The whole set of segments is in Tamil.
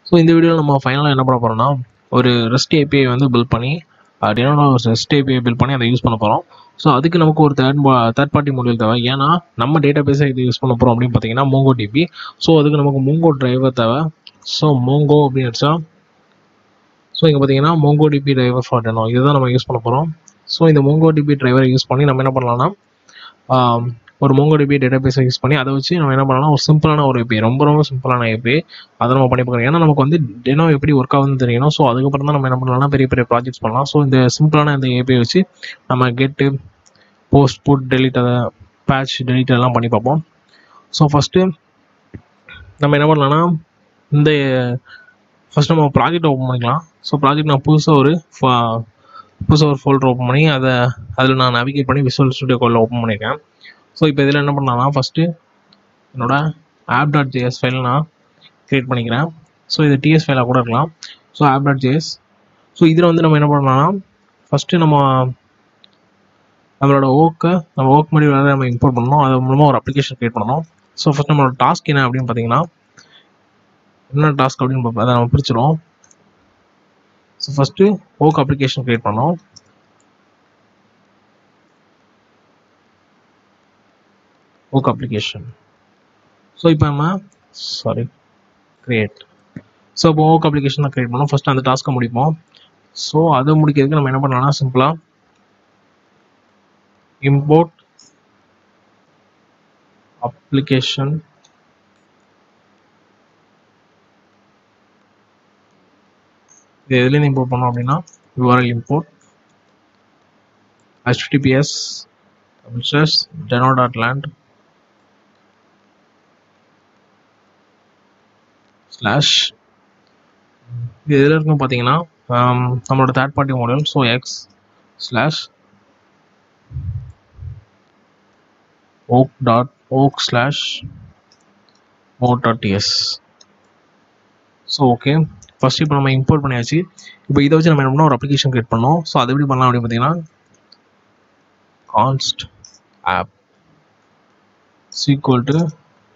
ஸோ இந்த வீடியோவில் நம்ம ஃபைனலாக என்ன பண்ண போகிறோம்னா ஒரு ரெஸ்ட் ஏபிஐ வந்து பில்ட் பண்ணி டினோட ஒரு ரெஸ்ட் ஏபிஐ பில்ட் பண்ணி அதை யூஸ் பண்ண போகிறோம். ஸோ அதுக்கு நமக்கு ஒரு தேர்ட் பார்ட்டி மொழியில் தேவை. ஏன்னா நம்ம டேட்டா பேஸை இது யூஸ் பண்ண போகிறோம் அப்படின்னு பார்த்தீங்கன்னா மோங்கோ டிபி. ஸோ அதுக்கு நமக்கு மோங்கோ டிரைவர் தேவை. ஸோ மோங்கோ அப்படின்னு வச்சா ஸோ இங்கே பார்த்தீங்கன்னா மோங்கோ டிபி டிரைவர் ஃபார் டெனோ இதுதான் நம்ம யூஸ் பண்ண போகிறோம். ஸோ இந்த மோங்கோ டிபி டிரைவரை யூஸ் பண்ணி நம்ம என்ன பண்ணலாம்னா ஒரு மோங்கோ டிபி டேட்டா பேஸை யூஸ் பண்ணி அதை வச்சு நம்ம என்ன பண்ணலாம், ஒரு சிம்பிளான ஒரு ஏபிஐ, ரொம்ப சிம்பிளான ஏபிஐ அதை நம்ம பண்ணி பார்க்கலாம். ஏன்னா நமக்கு வந்து டெனோ எப்படி ஒர்க் ஆகுதுன்னு தெரியணும். ஸோ அதுக்கப்புறம் தான் நம்ம என்ன பண்ணலாம்னா பெரிய ப்ராஜெக்ட்ஸ் பண்ணலாம். ஸோ இந்த சிம்பிளான இந்த ஏபிஐ வச்சு நம்ம கெட்டு, போஸ்ட், புட், டெலிட், அதை பேட்ச், டெலிட் எல்லாம் பண்ணி பார்ப்போம். ஸோ ஃபஸ்ட்டு நம்ம என்ன பண்ணலாம்னா இந்த ஃபஸ்ட் நம்ம ப்ராஜெக்ட் ஓப்பன் பண்ணிக்கலாம். ஸோ ப்ராஜெக்ட் நான் புதுசாக ஒரு ஃபோல்டர் ஓப்பன் பண்ணி அதில் நான் நேவிகேட் பண்ணி விசுவல் ஸ்டுடியோ கோடில் ஓப்பன் பண்ணியிருக்கேன். ஸோ இப்போ இதில் என்ன பண்ணலாம்னா ஃபஸ்ட்டு என்னோட app.js ஃபைல் நான் க்ரியேட் பண்ணிக்கிறேன். ஸோ இது டிஎஸ் ஃபைலாக கூட இருக்கலாம். So app.js. ஸோ இதில் வந்து நம்ம என்ன பண்ணலாம்னா ஃபஸ்ட்டு நம்மளோட ஒர்க் மாதிரி வேறு நம்ம இம்போர்ட் பண்ணணும். அது மூலமாக ஒரு அப்ளிகேஷன் க்ரியேட் பண்ணணும். ஸோ ஃபஸ்ட் நம்மளோட டாஸ்க் என்ன அப்படின்னு பார்த்தீங்கன்னா என்ன டாஸ்க் அப்படின்னு அதை நம்ம பிரிச்சிடும். So first work application create பண்ணோம். Work application. ஸோ இப்போ நம்ம கிரியேட். ஸோ இப்போ ஒர்க் அப்ளிகேஷன் க்ரியேட் பண்ணோம். ஃபஸ்ட்டு அந்த டாஸ்க்கை முடிப்போம். ஸோ அதை முடிக்கிறதுக்கு நம்ம என்ன பண்ணலாம்னா சிம்பிளாக இம்போர்ட் அப்ளிகேஷன் இது எதுலேருந்து இம்போர்ட் பண்ணோம் அப்படின்னா URL import https deno.land இது எதில் இருக்குன்னு பார்த்தீங்கன்னா நம்மளோட third party model. So x/oak.oak/mode.ts. So okay, first இப்போ நம்ம இம்போர்ட் பண்ணியாச்சு. இப்போ இதை வச்சு நம்ம என்ன பண்ணோம், ஒரு அப்ளிகேஷன் க்ரியேட் பண்ணோம். ஸோ அது எப்படி பண்ணலாம் அப்படின்னு பார்த்தீங்கன்னா const app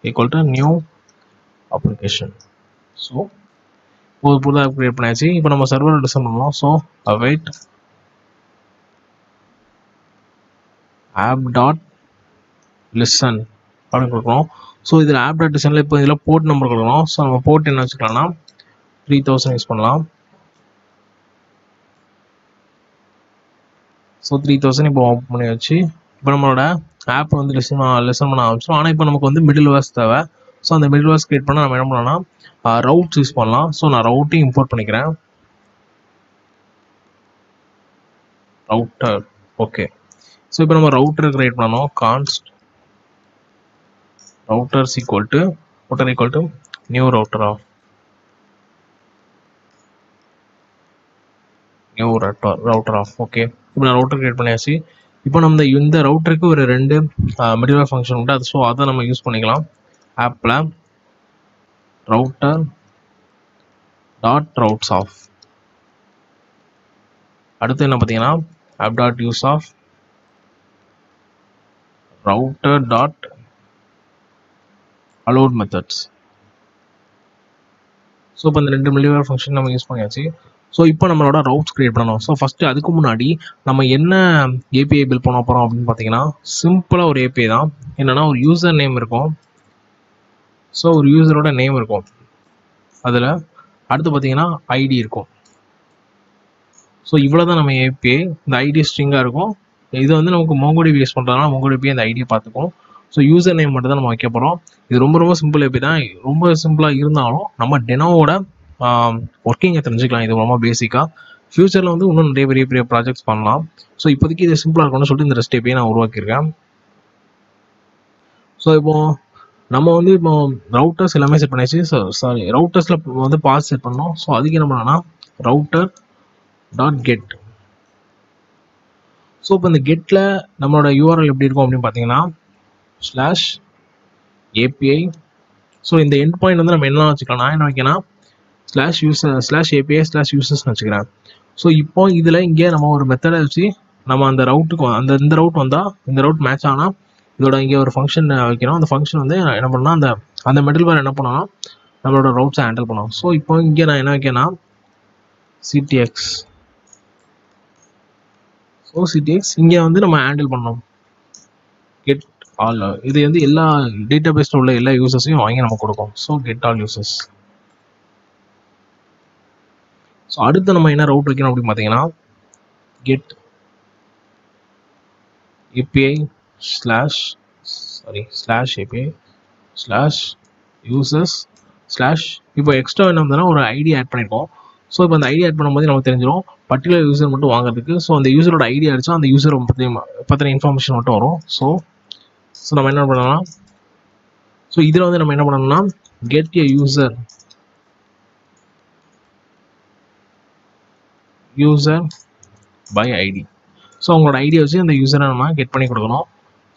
equal to new application. So ஒரு புது ஆப் க்ரியேட் பண்ணியாச்சு. இப்போ நம்ம சர்வர் டிசைன் பண்ணணும். ஸோ await app.listen அப்படின்னு கொடுக்கணும். ஸோ இதில் app.listenல இப்போ இதில் போர்ட் நம்பர் கொடுக்கணும். ஸோ நம்ம போர்ட் என்ன வச்சுக்கலாம்னா 3000 யூஸ் பண்ணலாம். ஸோ 3000 இப்போ ஓப்பன் பண்ணி வச்சு இப்போ நம்மளோட ஆப் வந்து லெசன் பண்ண ஆரம்பிச்சிடும். ஆனால் இப்போ நமக்கு வந்து மிடில் வேர்ஸ் தேவை. ஸோ அந்த மிடில் வேர்ஸ் க்ரியேட் பண்ண நம்ம என்ன பண்ணலாம்னா ரவுட்ஸ் யூஸ் பண்ணலாம். ஸோ நான் ரவுட்டையும் இம்போர்ட் பண்ணிக்கிறேன். ரவுட்டர். ஓகே, ஸோ இப்போ நம்ம ரவுட்டர் க்ரியேட் பண்ணணும். const routers equal to new router of okay, இப்போ நான் ரவுட்டர் க்ரியேட் பண்ணியாச்சு. இப்போ நம்ம இந்த ரவுட்டருக்கு ஒரு 2 மிடில்வேர் ஃபங்க்ஷன் உண்டு. அது ஸோ அதை நம்ம யூஸ் பண்ணிக்கலாம். ஆப்பில் router.routes_of. அடுத்து என்ன பார்த்தீங்கன்னா app.useOf router.allowed methods. ஸோ இப்போ இந்த 2 மிடில்வேர் ஃபங்க்ஷன் நம்ம யூஸ் பண்ணியாச்சு. ஸோ இப்போ நம்மளோட ரவுட்ஸ் க்ரியேட் பண்ணணும். ஸோ ஃபஸ்ட்டு அதுக்கு முன்னாடி நம்ம என்ன ஏபிஐ பில்ட் பண்ண போகிறோம் அப்படின்னு பார்த்தீங்கன்னா சிம்பிளாக ஒரு ஏபிஐ தான். என்னென்னா ஒரு யூசர் நேம் இருக்கும். ஸோ ஒரு யூசரோட நேம் இருக்கும். அதில் அடுத்து பார்த்தீங்கன்னா ஐடி இருக்கும். ஸோ இவ்வளோ தான் நம்ம ஏபிஐ. இந்த ஐடி ஸ்ட்ரிங்காக இருக்கும். இது வந்து நமக்கு மோங்கோடிபி யூஸ் பண்ணுறதுனால மோங்கோடிபி அந்த ஐடியை பார்த்துக்கும். ஸோ யூசர் நேம் மட்டும் தான் நம்ம வைக்க போகிறோம். இது ரொம்ப சிம்பிள் ஏபி தான். ரொம்ப சிம்பிளாக இருந்தாலும் நம்ம டெனோவோட ஒர்க்கிங்கை தெரிஞ்சுக்கலாம். இது ரொம்ப பேசிக்காக. ஃபியூச்சரில் வந்து இன்னும் நிறைய பெரிய ப்ராஜெக்ட்ஸ் பண்ணலாம். ஸோ இப்போதைக்கு இது சிம்பிளாக இருக்கும்னு சொல்லிட்டு இந்த ரெஸ்ட் ஏபிஐ நான் உருவாக்கியிருக்கேன். ஸோ நம்ம வந்து இப்போ ரவுட்டர்ஸ் எல்லாமே செட் பண்ணியாச்சு. ரவுட்டர்ஸில் வந்து பாஸ் செட் பண்ணோம். ஸோ அதுக்கு என்ன பண்ணோம்னா router.get. ஸோ இப்போ இந்த கெட்டில் நம்மளோட யூஆர்எல் எப்படி இருக்கும் அப்படின்னு பார்த்தீங்கன்னா /API. ஸோ இந்த எண்ட் பாயிண்ட் வந்து நம்ம என்ன வச்சுக்கலாம், நான் என்ன வைக்கிறேன்னா /API/users வச்சுக்கிறேன். ஸோ இப்போ இதில் இங்கே நம்ம ஒரு மெத்தடை வச்சு நம்ம அந்த ரவுட்டுக்கு இந்த ரவுட் வந்தால் இந்த ரவுட் மேட்ச் ஆனால் இதோட இங்கே ஒரு ஃபங்க்ஷன் வைக்கிறோம். அந்த ஃபங்க்ஷன் வந்து என்ன பண்ணால் அந்த மிடில் வேர் என்ன பண்ணோம்னா நம்மளோட ரவுட்ஸை ஹேண்டில் பண்ணுவோம். ஸோ இப்போ இங்கே நான் என்ன வைக்கேன்னா சிடிஎக்ஸ். ஸோ சிடிஎக்ஸ் இங்கே வந்து நம்ம ஹேண்டில் பண்ணோம் கெட் ஆல். இது வந்து எல்லா டேட்டா பேஸில் உள்ள எல்லா யூசர்ஸையும் வாங்கி நம்ம கொடுக்கும். So get all users. So அடுத்து நம்ம என்ன ரவுட் வைக்கணும் அப்படின்னு பார்த்தீங்கன்னா get API slash API slash users slash. இப்போ எக்ஸ்ட்ரா என்ன வந்ததுன்னா ஒரு ஐடி ஆட் பண்ணியிருக்கோம். ஸோ இப்போ அந்த ஐடி ஆட் பண்ணும்போது நமக்கு தெரிஞ்சிடும் பர்டிகுலர் யூசர் மட்டும் வாங்குறதுக்கு. ஸோ அந்த யூசரோட ஐடி அடிச்சா அந்த யூசர் பற்றின இன்ஃபர்மேஷன் மட்டும் வரும். ஸோ நம்ம என்ன பண்ணலாம், ஸோ இதில் வந்து நம்ம என்ன பண்ணணும்னா get a user by ID. So அவங்களோட ஐடியா வச்சு அந்த யூசரை நம்ம கெட் பண்ணி கொடுக்கணும்.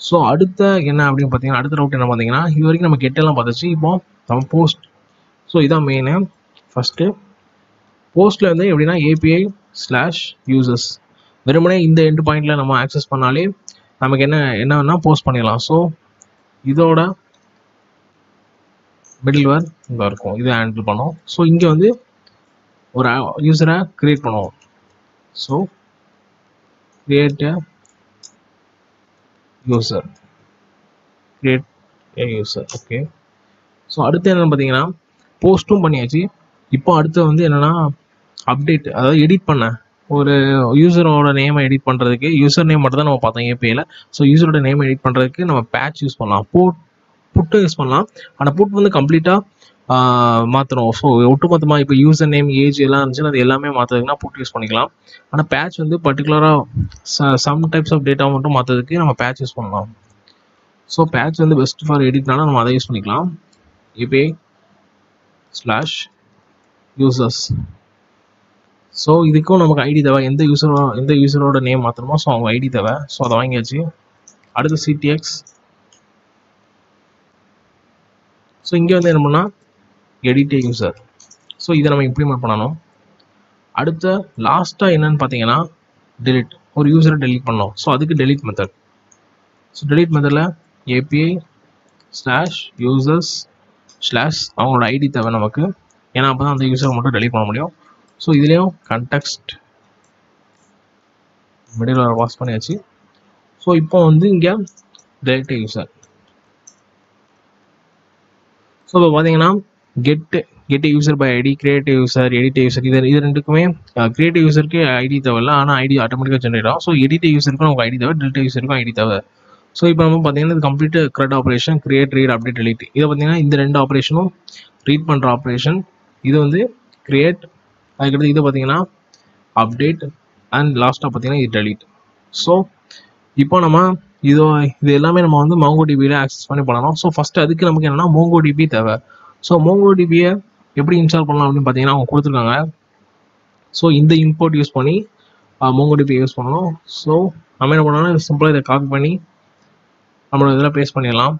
ஸோ அடுத்த என்ன அப்படின்னு பார்த்தீங்கன்னா அடுத்த ரவுட் என்ன பார்த்தீங்கன்னா இது வரைக்கும் நம்ம கெட்டெல்லாம் பார்த்துச்சு. இப்போ நம்ம போஸ்ட். ஸோ இதான் மெயினு. ஃபஸ்ட்டு போஸ்ட்டில் வந்து எப்படின்னா API ஸ்லாஷ் யூசர்ஸ் வெறுமனே இந்த எண்டு பாயிண்டில் நம்ம ஆக்சஸ் பண்ணாலே நமக்கு என்னன்னா போஸ்ட் பண்ணிடலாம். ஸோ இதோட மிடில்வேர் இங்கே இருக்கும், இதை ஹேண்டில் பண்ணோம். ஸோ இங்கே வந்து ஒரு யூசரை க்ரியேட் பண்ணுவோம். So create a user. Okay. So அடுத்து என்னென்னு பார்த்தீங்கன்னா போஸ்ட்டும் பண்ணியாச்சு. இப்போ அடுத்து வந்து என்னென்னா அப்டேட், அதாவது எடிட் பண்ண ஒரு யூசரோட நேமை எடிட் பண்ணுறதுக்கு யூசர் நேம் மட்டும் தான் நம்ம பார்த்தோம் ஏபிஐயில். ஸோ யூசரோட நேம் எடிட் பண்ணுறதுக்கு நம்ம பேட்ச் யூஸ் பண்ணலாம், புட்டும் யூஸ் பண்ணலாம். ஆனால் புட் வந்து கம்ப்ளீட்டாக மாற்றணும். ஸோ ஒட்டுமொத்தமாக இப்போ யூசர் நேம் ஏஜ் எல்லாம் இருந்துச்சுன்னா அது எல்லாமே மாற்றுறதுக்குனா புட் யூஸ் பண்ணிக்கலாம். ஆனால் பேட்ச் வந்து பர்டிகுலராக சம் டைப்ஸ் ஆஃப் டேட்டா மட்டும் மாற்றுறதுக்கு நம்ம பேட்ச் யூஸ் பண்ணலாம். ஸோ பேட்ச் வந்து பெஸ்ட் ஃபார் எடிட்னால நம்ம அதை யூஸ் பண்ணிக்கலாம். API slash users. ஸோ இதுக்கும் நமக்கு ஐடி தேவை, எந்த யூசரோட நேம் மாற்றணுமோ ஸோ அவங்க ஐடி தேவை. ஸோ அதை வாங்கியாச்சு. அடுத்து சிடிஎக்ஸ். ஸோ இங்கே வந்து என்ன பண்ணால் எடிட் யூசர். ஸோ இதை நம்ம இம்ப்ளிமெண்ட் பண்ணணும். அடுத்த லாஸ்ட்டாக என்னன்னு பார்த்தீங்கன்னா டெலிட், ஒரு யூசரை டெலிட் பண்ணோம். ஸோ அதுக்கு டெலிட் மெத்தட். ஸோ டெலிட் மெத்தடில் API ஸ்லாஷ் யூசர்ஸ் ஸ்லாஷ் அவங்களோட ஐடி தேவை நமக்கு, ஏன்னா அப்போ தான் அந்த யூசரை மட்டும் டெலிட் பண்ண முடியும். ஸோ இதுலேயும் கண்டெக்ஸ்ட் மிடில் பாஸ் பண்ணியாச்சு. ஸோ இப்போ வந்து இங்கே டெலிட் யூசர். ஸோ இப்போ பார்த்தீங்கன்னா get user by ID, creative user, edit user. இது ரெண்டுக்குமே கிரியேட்டிவ் யூசருக்கு ஐடி தேவையில்ல, ஆனால் ஐடி ஆட்டோமேட்டிக்காக ஜென்ரேட் ஆகும். ஸோ எடிட் யூசருக்கும் நமக்கு ஐடி தேவை, டெலிட் யூசருக்கும் ஐடி தேவை. ஸோ இப்போ நம்ம பார்த்தீங்கன்னா இது complete CRUD operation, create, read, update, delete. இதை பார்த்தீங்கன்னா இந்த ரெண்டு ஆப்ரேஷனும் ரீட் பண்ணுற ஆப்ரேஷன். இது வந்து கிரியேட், அதுக்கடுத்து இது பார்த்தீங்கன்னா அப்டேட், அண்ட் லாஸ்ட்டாக பார்த்தீங்கன்னா இது டெலிட். ஸோ இப்போ நம்ம இது எல்லாமே நம்ம வந்து MongoDBயில் ஆக்சஸ் பண்ணி பண்ணணும். ஸோ ஃபஸ்ட்டு அதுக்கு நமக்கு என்னென்னா MongoDB தேவை. ஸோ MongoDBயை எப்படி இன்ஸ்டால் பண்ணலாம் அப்படின்னு பார்த்தீங்கன்னா அவங்க கொடுத்துருக்காங்க. ஸோ இந்த இம்போர்ட் யூஸ் பண்ணி MongoDB யூஸ் பண்ணணும். ஸோ நம்ம என்ன பண்ணோம்னா சிம்பிளாக இதை காப்பி பண்ணி நம்மளோட இதில் பேஸ்ட் பண்ணிடலாம்.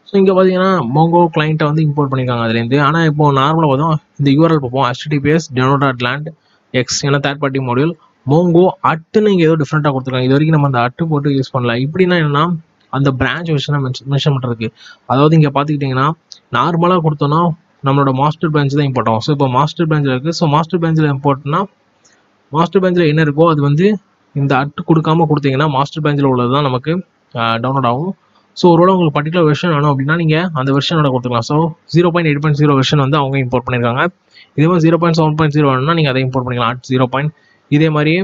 ஸோ இங்கே பார்த்தீங்கன்னா Mongo கிளைண்ட்டை வந்து இம்போர்ட் பண்ணியிருக்காங்க அதுலேருந்து. ஆனால் இப்போ நார்மலாக பார்த்தோம் இந்த URL பார்ப்போம் https://demo.land x ஏன்னா தேர்ட் பார்ட்டி மாடியூல். Mongo அட்டுன்னு இங்கே ஏதோ டிஃப்ரெண்ட்டாக கொடுத்துருக்காங்க. இது வரைக்கும் நம்ம அந்த அட்டு போட்டு யூஸ் பண்ணல. இப்படின்னா என்னன்னா அந்த பிரான்ச் வெர்ஷனை மென்ஷன் பண்ணுறதுக்கு, அதாவது இங்கே பார்த்துக்கிட்டிங்கன்னா நார்மலாக கொடுத்தோன்னா நம்மளோட மாஸ்டர் பிரான்ச் தான் இம்போர்ட் ஆகும். ஸோ இப்போ மாஸ்டர் பிரான்ச்சில் இருக்குது. ஸோ மாஸ்டர் பிரான்ச்சில் இம்போர்ட்னா மாஸ்டர் பிரான்ச்சில் என்ன இருக்கோ அது வந்து இந்த அட்டு கொடுக்காம கொடுத்தீங்கன்னா மாஸ்டர் பிரான்ச்சில் உள்ளது தான் நமக்கு டவுன்லோட் ஆகும். ஸோ ஒருவேளை உங்களுக்கு பர்டிகுலர் வெர்ஷன் வேணும் அப்படின்னா நீங்கள் அந்த வெர்ஷனோட கொடுத்துக்கலாம். ஸோ 0.8.0 வெர்ஷன் வந்து அவங்க இம்போர்ட் பண்ணியிருக்காங்க. இதே மாதிரி 0.7.0 வேணும்னா நீங்கள் அதை இம்போர்ட் பண்ணிக்கலாம். அட் 0. இதே மாதிரியே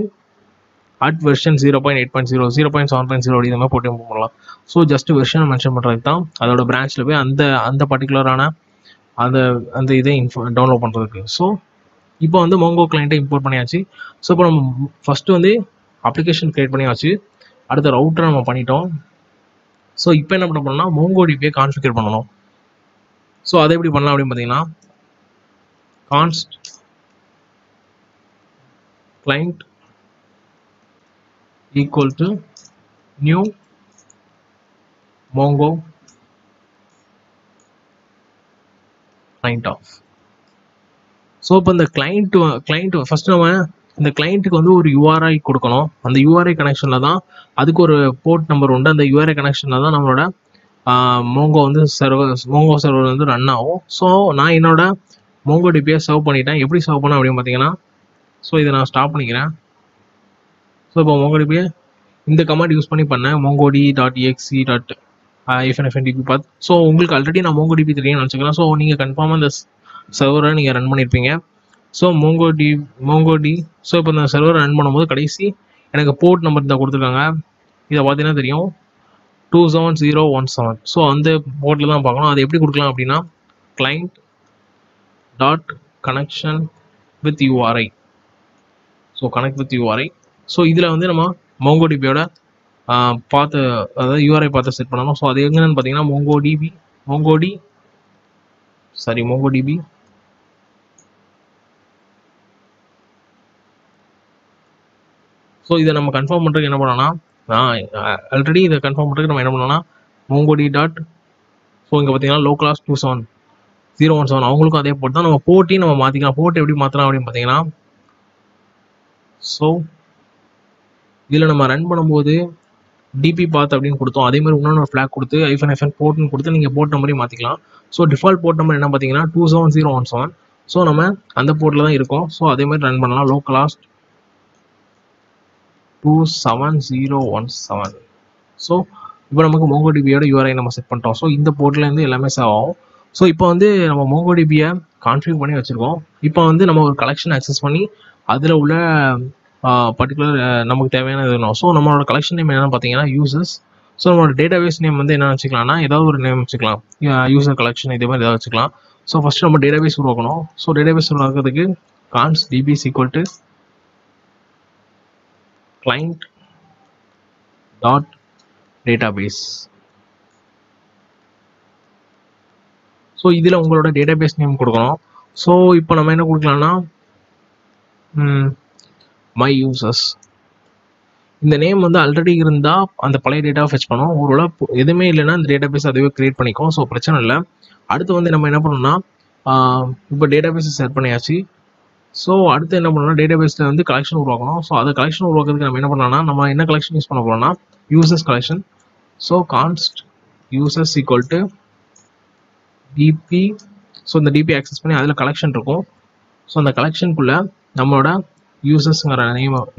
அட் வெர்ஷன் 0.8.0, 0.7.0 இதே மாதிரி போட்டு இம்போர்ட் பண்ணலாம். ஸோ ஜஸ்ட் வெர்ஷனை மென்ஷன் பண்ணுறதுக்கு தான் அதோட பிரான்ச்சில் போய் அந்த பர்டிகுலரான அந்த இதை டவுன்லோட் பண்ணுறதுக்கு. ஸோ இப்போ வந்து Mongo கிளைண்ட்டை இம்போர்ட் பண்ணியாச்சு. ஸோ இப்போ நம்ம ஃபஸ்ட்டு வந்து அப்ளிகேஷன் க்ரியேட் பண்ணியாச்சு. அடுத்த ரவுட்டரை நம்ம பண்ணிட்டோம். ஸோ இப்போ என்ன பண்ண போனோம்னா MongoDB கான்ஃபிகர் பண்ணணும். ஸோ அதை எப்படி பண்ணலாம் அப்படின்னு பார்த்தீங்கன்னா கான்ஸ்ட் client equal to new Mongo client off. So இப்போ இந்த கிளைண்ட் ஃபஸ்ட்டு நம்ம இந்த கிளைண்ட்டுக்கு வந்து ஒரு URI கொடுக்கணும். அந்த URI கனெக்ஷனில் தான் அதுக்கு ஒரு போர்ட் நம்பர் உண்டு. அந்த URI கனெக்ஷனில் தான் நம்மளோட மோங்கோ வந்து மோங்கோ சர்வர் வந்து ரன் ஆகும். ஸோ நான் என்னோட மோங்கோ டிபியை சர்வ் பண்ணிட்டேன். எப்படி சர்வ் பண்ணேன் அப்படின்னு பார்த்தீங்கன்னா, ஸோ இதை நான் ஸ்டாப் பண்ணிக்கிறேன். ஸோ இப்போ மோங்கோ டிபியை இந்த கமாண்ட் யூஸ் பண்ணி பண்ணேன், mongodi.exe.-db path. ஸோ உங்களுக்கு ஆல்ரெடி நான் மோங்கோ டிபி தெரியும்னு நினச்சிக்கலாம். ஸோ நீங்கள் கன்ஃபார்மாக இந்த சர்வரை நீங்கள் ரன் பண்ணியிருப்பீங்க. ஸோ மோங்கோடி ஸோ இப்போ இந்த சர்வரை ரன் பண்ணும்போது கடைசி எனக்கு போர்ட் நம்பர் தான் கொடுத்துருக்காங்க. இதை பார்த்தீங்கன்னா தெரியும், 27017. ஸோ அந்த போர்ட்டில் தான் பார்க்கணும். அது எப்படி கொடுக்கலாம் அப்படின்னா, client.connection with URI. So connect with URI. So இதில் வந்து நம்ம மோங்கோடிபியோட பார்த்து, அதாவது URI பார்த்து செட் பண்ணணும். ஸோ அது எங்கன்னு பார்த்தீங்கன்னா மோங்கோடிபி. ஸோ இதை நம்ம கன்ஃபார்ம் பண்ணுறதுக்கு என்ன பண்ணோம்னா, ஆல்ரெடி இதை கன்ஃபார்ம் பண்ணுறதுக்கு நம்ம என்ன பண்ணோம்னா மோங்கோடி டாட், ஸோ இங்கே பார்த்தீங்கன்னா localhost 27017 அவங்களுக்கும் அதே போட்டு தான் நம்ம போர்ட்டையும் நம்ம மாற்றிக்கலாம். போர்ட் எப்படி மாற்றலாம் அப்படின்னு பார்த்தீங்கன்னா, ஸோ இதில் நம்ம ரன் பண்ணும்போது டிபி பாத் அப்படின்னு கொடுத்தோம். அதே மாதிரி இன்னொன்று ஃப்ளாக் கொடுத்து -- போர்ட்னு கொடுத்து நீங்கள் போர்ட் நம்பரையும் மாற்றிக்கலாம். ஸோ டிஃபால்ட் போர்ட் நம்பர் என்ன பார்த்தீங்கன்னா 27017. ஸோ நம்ம அந்த போர்ட்டில் தான் இருக்கோம். ஸோ அதே மாதிரி ரன் பண்ணலாம், localhost 27017. ஸோ இப்போ நமக்கு மோங்கோடிபியோட URI நம்ம செட் பண்ணிட்டோம். ஸோ இந்த போர்ட்லேருந்து எல்லாமே சேவ் ஆகும். ஸோ இப்போ வந்து நம்ம மோங்கோடிபியை கான்ஃபிகர் பண்ணி வச்சுருக்கோம். இப்போ வந்து நம்ம ஒரு கலெக்ஷன் ஆக்சஸ் பண்ணி அதில் உள்ள பர்டிகுலர் நமக்கு தேவையான இது வேணும். ஸோ நம்மளோட கலெக்ஷன் நேம் என்னென்னு பார்த்தீங்கன்னா யூசர்ஸ். ஸோ நம்மளோட டேட்டாபேஸ் நேம் வந்து என்ன வச்சுக்கலாம்னா, ஏதாவது ஒரு நேம் வச்சுக்கலாம், யூசர் கலெக்ஷன் இதே மாதிரி ஏதாவது வச்சுக்கலாம். ஸோ ஃபஸ்ட்டு நம்ம டேட்டாபேஸ் உருவாக்கணும். ஸோ டேட்டாபேஸ் உருவாக்குறதுக்கு கான்ஸ் db = client.database. ஸோ இதில் உங்களோட டேட்டாபேஸ் நேம் கொடுக்கணும். ஸோ இப்போ நம்ம என்ன கொடுக்கலாம்னா, மை யூசர்ஸ். இந்த நேம் வந்து ஆல்ரெடி இருந்தால் அந்த பழைய டேட்டாவை ஃபெச் பண்ணும். ஒருவேளை எதுவுமே இல்லைன்னா இந்த டேட்டாபேஸ் அதுவே கிரியேட் பண்ணிக்கும். ஸோ பிரச்சனை இல்லை. அடுத்து வந்து நம்ம என்ன பண்ணோம்னா, இப்போ டேட்டாபேஸை செட் பண்ணியாச்சு. ஸோ அடுத்து என்ன பண்ணோம்னா, டேட்டாபேஸில் வந்து கலெக்ஷன் உருவாக்கணும். ஸோ அதை கலெக்ஷன் உருவாக்குறதுக்கு நம்ம என்ன பண்ணோம்னா, நம்ம என்ன கலெக்ஷன் யூஸ் பண்ண போகிறோம்னா users collection. So கான்ஸ்ட் users = dp. So இந்த டிபி ஆக்சஸ் பண்ணி அதில் கலெக்ஷன் இருக்கும். ஸோ அந்த கலெக்ஷனுக்குள்ளே நம்மளோட யூசர்ஸ்ங்கிற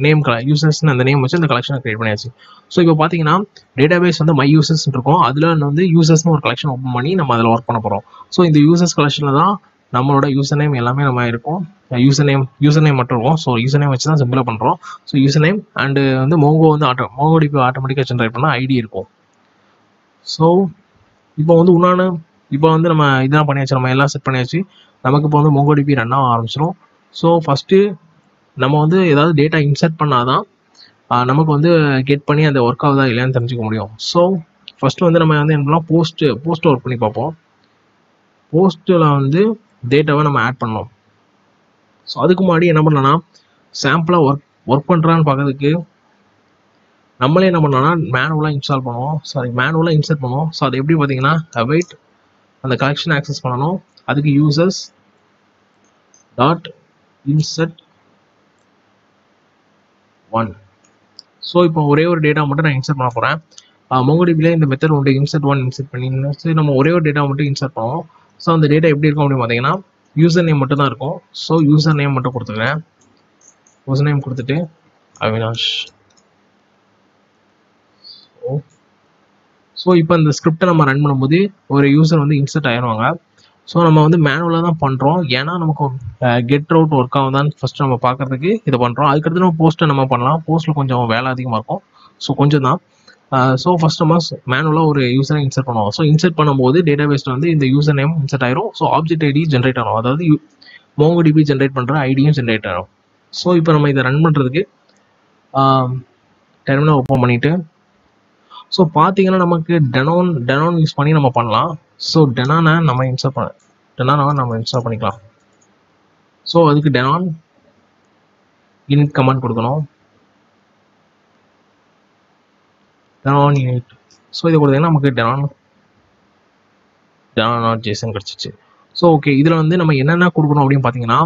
நேம் யூசர்ஸ்னு அந்த நேம் வச்சு அந்த கலெக்ஷனை கிரியேட் பண்ணியாச்சு. ஸோ இப்போ பார்த்தீங்கன்னா டேட்டாபேஸ் வந்து மை யூசர்ஸ் இருக்கும். அதில் வந்து யூசர்ஸ்னு ஒரு கலெக்ஷன் ஓப்பன் பண்ணி நம்ம அதில் ஒர்க் பண்ண போகிறோம். ஸோ இந்த யூசர்ஸ் கலெக்ஷனில் தான் நம்மளோட யூசர் நேம் எல்லாமே நம்ம இருக்கும். யூசர் நேம் மட்டும் இருக்கும். ஸோ யூசர் நேம் வச்சு தான் சிம்பிளாக பண்ணுறோம். ஸோ யூசர் நேம் அண்டு வந்து மோங்கோடிபி ஆட்டோமேட்டிக்காக ஜென்ரேட் பண்ணால் ஐடி இருக்கும். ஸோ இப்போ வந்து இப்போ வந்து நம்ம இதெல்லாம் பண்ணியாச்சு, நம்ம எல்லாம் செட் பண்ணியாச்சு. நமக்கு இப்போ வந்து மோங்கோடிபி ரன் ஆக ஆரம்பிச்சிடும். ஸோ ஃபஸ்ட்டு நம்ம வந்து ஏதாவது டேட்டா இன்சர்ட் பண்ணாதான் நமக்கு வந்து கெட் பண்ணி அந்த ஒர்க் ஆகுதா இல்லையான்னு தெரிஞ்சுக்க முடியும். ஸோ ஃபஸ்ட்டு வந்து நம்ம வந்து என்ன பண்ணலாம், போஸ்ட் ஒர்க் பண்ணி பார்ப்போம். போஸ்ட்டில் வந்து டேட்டாவை நம்ம ஆட் பண்ணோம். ஸோ அதுக்கு முன்னாடி என்ன பண்ணலாம்னா, சாம்பிளாக ஒர்க் பண்ணுறான்னு பார்க்கறதுக்கு நம்மளே என்ன பண்ணோம்னா மேனுவலாக இன்ஸ்டால் பண்ணுவோம். மேனுவலாக இன்சர்ட் பண்ணுவோம். ஸோ அது எப்படி பார்த்தீங்கன்னா, அவைட் அந்த கலெக்ஷன் ஆக்சஸ் பண்ணணும். அதுக்கு யூசர்ஸ் டாட் இன்சர்ட் 1. ஸோ இப்போ ஒரே ஒரு டேட்டா மட்டும் நான் இன்சர்ட் பண்ண போகிறேன். மோங்கோடிபியில் இந்த மெத்தட் உண்டு, இன்சர்ட் 1 இன்சர்ட் பண்ணி. சரி, நம்ம ஒரே ஒரு டேட்டா மட்டும் இன்சர்ட் பண்ணுவோம். ஸோ அந்த டேட்டா எப்படி இருக்கும் அப்படின்னு பார்த்தீங்கன்னா, யூசர் நேம் மட்டும் தான் இருக்கும். ஸோ யூசர் நேம் மட்டும் கொடுத்துக்கிறேன். யூசர் நேம் கொடுத்துட்டு அவினாஷ். ஸோ இப்போ இந்த ஸ்கிரிப்டை நம்ம ரன் பண்ணும்போது ஒரு யூசர் வந்து இன்சர்ட் ஆயிடுவாங்க. ஸோ நம்ம வந்து மேனுவலாக தான் பண்ணுறோம். ஏன்னா நமக்கு கெட் அவுட் ஒர்க் ஆகுதான்னு ஃபஸ்ட்டு நம்ம பார்க்குறதுக்கு இதை பண்ணுறோம். அதுக்கடுத்து நம்ம போஸ்ட்டை நம்ம பண்ணலாம். போஸ்ட்டில் கொஞ்சம் வேலை அதிகமாக இருக்கும். ஸோ கொஞ்சம் தான். ஸோ ஃபஸ்ட் நம்ம மேனுவலாக ஒரு யூசரை இன்சர்ட் பண்ணுவோம். ஸோ இன்சர்ட் பண்ணும்போது டேட்டாபேஸில் வந்து இந்த யூசர் நேம் இன்சர்ட் ஆயிரும். ஸோ ஆப்ஜெக்ட் ஐடி ஜென்ரேட் ஆகும். அதாவது மோங்கோடிபி ஜென்ரேட் பண்ணுற ஐடியும் ஜென்ரேட் ஆகும். ஸோ இப்போ நம்ம இதை ரன் பண்ணுறதுக்கு டெர்மினல் ஓப்பன் பண்ணிவிட்டு, ஸோ பார்த்தீங்கன்னா நமக்கு டெனான் யூஸ் பண்ணி நம்ம பண்ணலாம். ஸோ டெனானை நம்ம இன்ஸ்டால் பண்ணிக்கலாம். ஸோ அதுக்கு டெனான் இனிட் கமாண்ட் கொடுக்கணும். Denon init. ஸோ இதை கொடுத்தீங்கன்னா நமக்கு டெனான்.json கிடச்சிச்சு. ஸோ ஓகே, இதில் வந்து நம்ம என்னென்ன கொடுக்கணும் அப்படின்னு பார்த்தீங்கன்னா,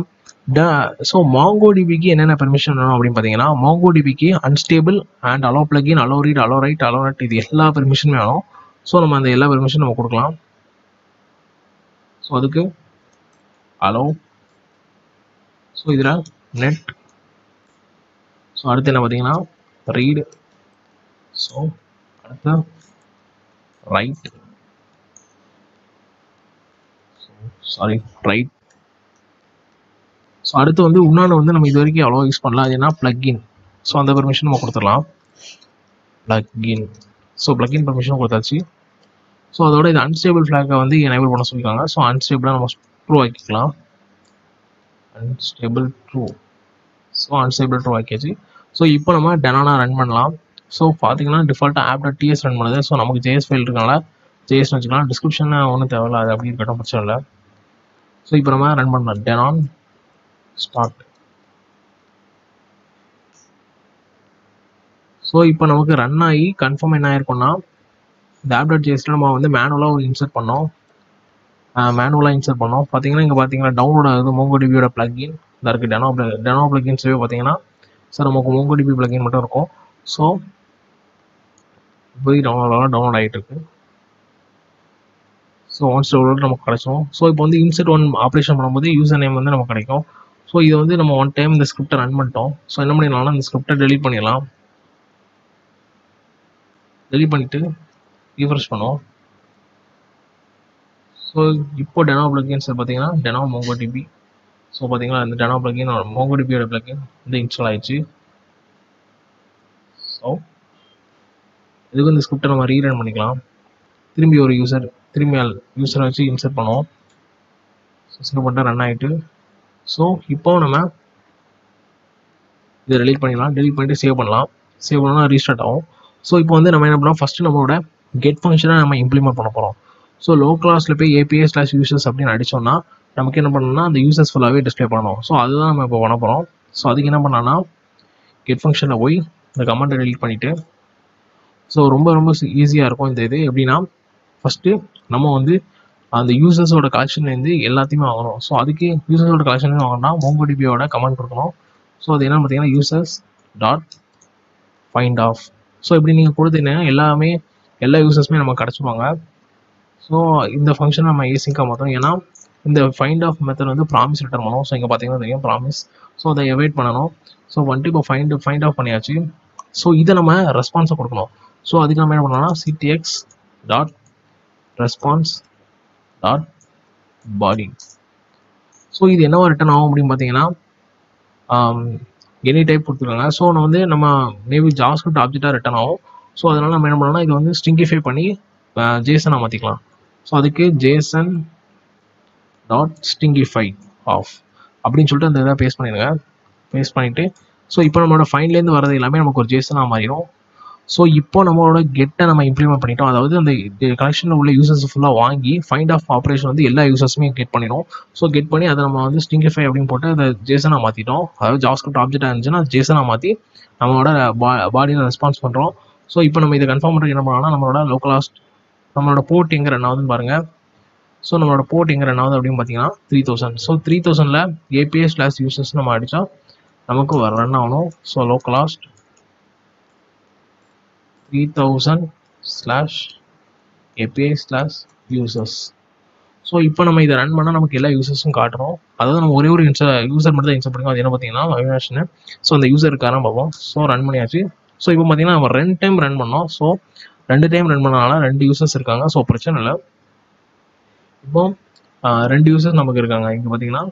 ஸோ மோங்கோடிபிக்கு என்னென்ன பெர்மிஷன் வேணும் அப்படின்னு பார்த்தீங்கன்னா, மோங்கோடிபிக்கு unstable and allow plugin, allow read, allow write, allow net, இது எல்லா பெர்மிஷனுமே வேணும். ஸோ நம்ம அந்த எல்லா பெர்மிஷன் நம்ம கொடுக்கலாம். ஸோ அதுக்கு அலோ. ஸோ இதில் நெட். ஸோ அடுத்து என்ன பார்த்தீங்கன்னா ரீடு. ஸோ அடுத்து ரைட். ரைட். ஸோ அடுத்து வந்து இன்னொன்று வந்து நம்ம இது வரைக்கும் அவ்வளோ யூஸ் பண்ணலாம். அது என்ன பிளக்இன். ஸோ அந்த பெர்மிஷன் நம்ம கொடுத்துடலாம். பிளக்இன். ஸோ பிளக்இன் பெர்மிஷன் கொடுத்தாச்சு. ஸோ அதோட இது அன்ஸ்டேபிள் ஃப்ளாகை வந்து எனேபிள் பண்ண சொல்லியிருக்காங்க. ஸோ அன்ஸ்டேபிளாக நம்ம ட்ரூ ஆக்கிக்கலாம். Unstable true. So unstable true ஆக்கியாச்சு. ஸோ இப்போ நம்ம டெனானா ரன் பண்ணலாம். ஸோ பார்த்தீங்கன்னா டிஃபால்ட்டாக ஆப் டிஎஸ் ரன் பண்ணுது. ஸோ நமக்கு ஜேஎஸ் ஃபைல் இருக்கனால ஜேஎஸ் வச்சுக்கலாம். டிஸ்கிரிப்ஷன் ஒன்றும் தேவையில்ல, அது அப்படி இருக்கட்டும், பிரச்சனை இல்லை. ஸோ இப்போ நம்ம ரன் பண்ணலாம். Denon start. ஸோ இப்போ நமக்கு ரன் ஆகி கன்ஃபார்ம் என்ன ஆயிருக்கும்னா இந்த ஆப்.js நம்ம வந்து மேனுவலாக இன்சர்ட் பண்ணோம். பார்த்தீங்கன்னா இங்கே பார்த்தீங்கன்னா டவுன்லோட் ஆகுது மோங்கோடிபியோட பிளக்இன். இதாக இருக்குது டெனோ பிளக்இன்ஸே பார்த்தீங்கன்னா சார் நமக்கு மோங்கோடிபி பிளக்இன் மட்டும் இருக்கும். ஸோ போய் டவுன்லோட் ஆகிட்டு இருக்கு. ஸோ ஒன்ஸ் டவுன்லோட் நமக்கு கிடைச்சோம். ஸோ இப்போ வந்து இன்சர்ட் ஒன் ஆப்ரேஷன் பண்ணும்போது யூசர் நேம் வந்து நமக்கு கிடைக்கும். ஸோ இதை வந்து நம்ம ஒன் டைம் இந்த ஸ்கிரிப்டை ரன் பண்ணிட்டோம். ஸோ என்ன பண்ணிடலாம்னா இந்த ஸ்கிரிப்டை டெலீட் பண்ணிடலாம். டெலீட் பண்ணிட்டு ரீஃப்ரெஷ் பண்ணுவோம். ஸோ இப்போ டெனோ பிளக்இன்ஸ் பார்த்தீங்கன்னா டெனோ மோங்கோடிபி. ஸோ பார்த்தீங்கன்னா இந்த டெனோ பிளக்இன் மோங்கோடிபியோட பிளக்இன் வந்து இன்ஸ்டால் ஆயிடுச்சு. ஸோ இதுக்கு இந்த ஸ்கிரிப்டை நம்ம ரீரன் பண்ணிக்கலாம். திரும்பி ஒரு யூசரை வச்சு இன்சர்ட் பண்ணுவோம். ஸ்கிரிப்ட் ரன் ஆகிட்டு. ஸோ இப்போ நம்ம இதை டெலீட் பண்ணிடலாம். டெலீட் பண்ணிட்டு சேவ் பண்ணலாம். சேவ் பண்ணோம்னா ரீஸ்டார்ட் ஆகும். ஸோ இப்போ வந்து நம்ம என்ன பண்ணோம், ஃபஸ்ட்டு நம்மளோட கெட் ஃபங்க்ஷனை நம்ம இம்ப்ளிமெண்ட் பண்ண போகிறோம். ஸோ லோக்கலாஸில் போய் API/users அப்படின்னு அடித்தோம்னா நமக்கு என்ன பண்ணணும்னா அந்த யூசர்ஸ் ஃபுல்லாகவே டிஸ்பிளே பண்ணணும். ஸோ அதுதான் நம்ம இப்போ பண்ண போகிறோம். ஸோ அதுக்கு என்ன பண்ணலாம்னா கெட் ஃபங்க்ஷனில் போய் இந்த கமெண்ட்டை டெலீட் பண்ணிவிட்டு, ஸோ ரொம்ப ரொம்ப ஈஸியாக இருக்கும் இந்த இது. எப்படின்னா ஃபஸ்ட்டு நம்ம வந்து அந்த யூசர்ஸோட கலெக்ஷன்லேருந்து எல்லாத்தையுமே வாங்கணும். ஸோ அதுக்கு யூசர்ஸோட கலெக்ஷன் வாங்கினா மோங்கோடிபியோட கமெண்ட் கொடுக்கணும். ஸோ அது என்னன்னு பார்த்தீங்கன்னா users.findOf. ஸோ இப்படி நீங்கள் கொடுத்தீங்கன்னா எல்லா யூசர்ஸுமே நமக்கு கிடச்சிருவாங்க. ஸோ இந்த ஃபங்க்ஷன் நம்ம ஏசிங்காக மாற்றோம். ஏன்னா இந்த FindOf மெத்தட் வந்து ப்ராமிஸ் ரிட்டர்ன் பண்ணுவோம். ஸோ இங்கே பார்த்தீங்கன்னா தெரியும் ப்ராமிஸ். ஸோ அதை எவைட் பண்ணணும். ஸோ வந்துட்டு இப்போ FindOf பண்ணியாச்சு. ஸோ இதை நம்ம ரெஸ்பான்ஸை கொடுக்கணும். ஸோ அதுக்கு நம்ம என்ன பண்ணலாம்னா ctx.response.body. ஸோ இது என்னவா ரிட்டர்ன் ஆகும் அப்படின்னு பார்த்தீங்கன்னா எனி டைப் கொடுத்துருக்காங்க. ஸோ நம்ம மேபி ஜாவாஸ்கிரிப்ட் ஆப்ஜெக்டாக ரிட்டர்ன் ஆகும். ஸோ அதனால் நம்ம என்ன பண்ணோம்னா இது வந்து ஸ்ட்ரிங்கிஃபை பண்ணி ஜேசனாக மாற்றிக்கலாம். ஸோ அதுக்கு json.stringify.off அப்படின்னு சொல்லிட்டு அந்த இதை பேஸ்ட் பண்ணிடுங்க. பேஸ்ட் பண்ணிவிட்டு ஸோ இப்போ நம்மளோட ஃபைன்லேருந்து வரது எல்லாமே நமக்கு ஒரு ஜேசனாக மாறிடும். ஸோ இப்போ நம்மளோட கெட்டை நம்ம இம்ப்ளிமெண்ட் பண்ணிட்டோம். அதாவது அந்த கலெக்ஷனில் உள்ள யூசர்ஸ் ஃபுல்லாக வாங்கி FindOf ஆப்ரேஷன் வந்து எல்லா யூசர்ஸுமே கெட் பண்ணிடும். ஸோ கெட் பண்ணி அதை நம்ம வந்து ஸ்ட்ரிங்கிஃபை அப்படின்னு போட்டு அதை ஜேசனாக மாற்றிட்டோம். அதாவது ஜாவாஸ்கிரிப்ட் ஆப்ஜெக்டாக இருந்துச்சுன்னா ஜேசனாக மாற்றி நம்மளோட பாடியில் ரெஸ்பான்ஸ் பண்ணுறோம். ஸோ இப்போ நம்ம இதை கன்ஃபார்ம் பண்ணுறது என்ன பண்ணோம்னா நம்மளோட போர்ட் எங்கே ரன் ஆகுதுன்னு பாருங்கள். ஸோ நம்மளோட போர்ட் எங்கே ரன் ஆகுது அப்படின்னு பார்த்தீங்கன்னா 3000. ஸோ 3000ல் API/users நம்ம அடித்தா நமக்கு ரன் ஆகணும். So லோக்கலாஸ்ட் 3000/API/users. ஸோ இப்போ நம்ம இதை ரன் பண்ணால் நமக்கு எல்லா யூசர்ஸும் காட்டுறோம். அதாவது நம்ம ஒரே ஒரு யூசர் மட்டும் தான் இன்சர்ட் பண்ணிக்கோம். அது என்ன பார்த்தீங்கன்னா அவினாஷ்னு. ஸோ அந்த யூசர் இருக்காரா பார்ப்போம். ஸோ ரன் பண்ணியாச்சு. ஸோ இப்போ பார்த்தீங்கன்னா நம்ம 2 டைம் ரன் பண்ணோம். ஸோ 2 டைம் ரன் பண்ணனால 2 யூசர்ஸ் இருக்காங்க. ஸோ பிரச்சனை இல்லை. இப்போ 2 யூசர்ஸ் நமக்கு இருக்காங்க. இங்கே பார்த்தீங்கன்னா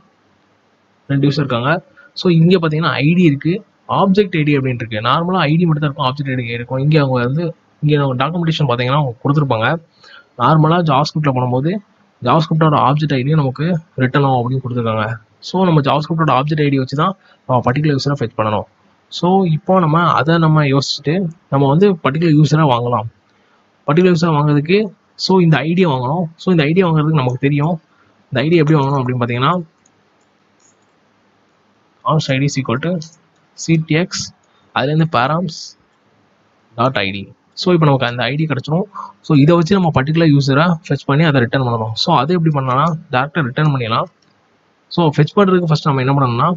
2 யூசர் இருக்காங்க. ஸோ இங்கே பார்த்தீங்கன்னா ஐடி இருக்குது, ஆப்ஜெக்ட் ஐடி அப்படின்னு இருக்கு. நார்மலாக ஐடி மட்டும் தான் இருக்கும், ஆப்ஜெக்ட் ஐடி இருக்கும். இங்கே அவங்க வந்து இங்கே டாக்குமெண்டேஷன் பார்த்தீங்கன்னா அவங்க கொடுத்துருப்பாங்க. நார்மலாக ஜாவாஸ்கிரிப்டில் பண்ணும்போது ஜாவாஸ்கிரிப்டோட ஆப்ஜெக்ட் ஐடியும் நமக்கு ரிட்டர்ன் ஆகும் அப்படின்னு கொடுத்துருக்காங்க. ஸோ நம்ம ஜாவாஸ்கிரிப்டோட ஆப்ஜெக்ட் ஐடி வச்சு தான் நம்ம பர்டிகுலர் யூஸரை ஃபெச் பண்ணணும். ஸோ இப்போ அதை யோசிச்சுட்டு நம்ம வந்து பர்டிகுலர் யூஸராக வாங்கலாம். பர்டிகுலர் யூஸராக வாங்குறதுக்கு ஸோ இந்த ஐடியா வாங்கணும். ஸோ இந்த ஐடியா வாங்குறதுக்கு நமக்கு தெரியும். இந்த ஐடியா எப்படி வாங்கணும் அப்படின்னு பார்த்தீங்கன்னா id is equal to ctx அதுலேருந்து params.id. ஸோ இப்போ நமக்கு அந்த ஐடி கிடச்சிரும். ஸோ இதை வச்சு நம்ம பர்டிகுலர் யூஸரை ஃபெச் பண்ணி அதை ரிட்டர்ன் பண்ணணும். ஸோ அது எப்படி பண்ணலாம்னா டேரெக்டாக ரிட்டர்ன் பண்ணிடலாம். ஸோ ஃபெச் பண்ணுறதுக்கு ஃபஸ்ட் நம்ம என்ன பண்ணணும்னா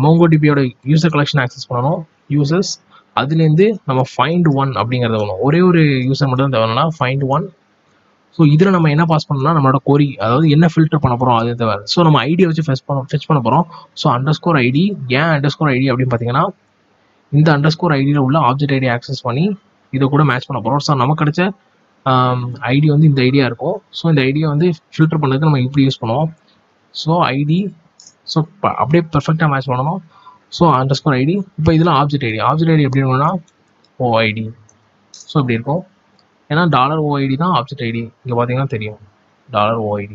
மோங்கோடிபியோட யூசர் கலெக்ஷன் ஆக்சஸ் பண்ணணும், யூசர்ஸ். அதுலேருந்து நம்ம ஃபைண்ட் ஒன் அப்படிங்கிறத வேணும். ஒரே ஒரு யூசர் மட்டும் தான் தேவைன்னா ஃபைண்ட் ஒன். ஸோ இதில் நம்ம என்ன பாஸ் பண்ணணும்னா நம்மளோட கொரி, அதாவது என்ன ஃபில்டர் பண்ண போகிறோம் அது தேவை. ஸோ நம்ம ஐடியை வச்சு ஃபெச் பண்ண போகிறோம். ஸோ அண்டர்ஸ்கோர் ஐடி, ஏன் அண்டர்ஸ்கோர் ஐடி அப்படின்னு பார்த்தீங்கன்னா இந்த அண்டர்ஸ்கோர் ஐடியில் உள்ள ஆப்ஜெக்ட் ஐடி ஆக்சஸ் பண்ணி இதை கூட மேட்ச் பண்ண போகிறோம். ஸோ நமக்கு கிடைச்ச ஐடி வந்து இந்த ஐடியா இருக்கும். ஸோ இந்த ஐடியா வந்து ஃபில்டர் பண்ணுறதுக்கு நம்ம இப்படி யூஸ் பண்ணுவோம். ஸோ ஐடி, ஸோ அப்படியே பெர்ஃபெக்டாக மேட்ச் பண்ணணும். So underscore ID. இப்போ இதில் ஆப்ஜெக்ட் ஐடி எப்படி இருக்கும்னா ஓஐடி. ஸோ இப்படி இருக்கும். ஏன்னா $OID தான் ஆப்ஜெக்ட் ஐடி. இங்கே பார்த்தீங்கன்னா தெரியும் $OID.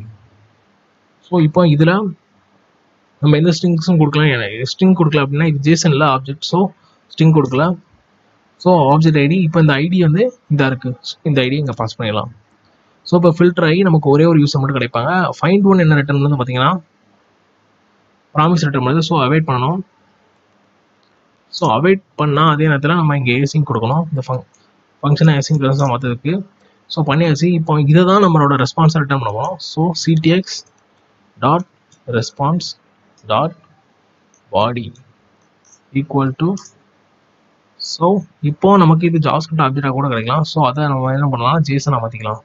ஸோ இப்போ இதில் நம்ம எந்த ஸ்ட்ரிங்ஸும் கொடுக்கலாம். ஸ்ட்ரிங் கொடுக்கல அப்படின்னா இது ஜேசனில் ஆப்ஜெக்ட், ஸோ ஸ்ட்ரிங் கொடுக்கல. ஸோ ஆப்ஜெக்ட் ஐடி, இப்போ இந்த ஐடி வந்து இதாக இருக்குது, இந்த ஐடி இங்கே பாஸ் பண்ணிடலாம். ஸோ இப்போ ஃபில்டர் ஆகி நமக்கு ஒரே ஒரு யூஸர் மட்டும் கிடைப்பாங்க. ஃபைண்ட் ஒன் என்ன ரிட்டர்ன் வந்து பார்த்தீங்கன்னா ப்ராமிஸ் ரிட்டர்ன் பண்ணுது. ஸோ அவாய்ட் பண்ணணும். ஸோ அவாய்ட் பண்ணால் அதே நேரத்தில் நம்ம இங்கே ஏசிங் கொடுக்கணும். இந்த ஃபங்க்ஷனை ஏசிங் ப்ளஸாக மாற்றதுக்கு. ஸோ பண்ணியாச்சு. இப்போ இதை தான் நம்மளோட ரெஸ்பான்ஸை ரிட்டர்ன் பண்ணுவோம். So ctx dot response dot body equal to, so இப்போ நமக்கு இது ஜாவாஸ்கிரிப்ட் ஆப்ஜெக்டாக கூட கிடைக்கலாம். ஸோ அதை நம்ம என்ன பண்ணலாம், ஜேசனாக மாற்றிக்கலாம்.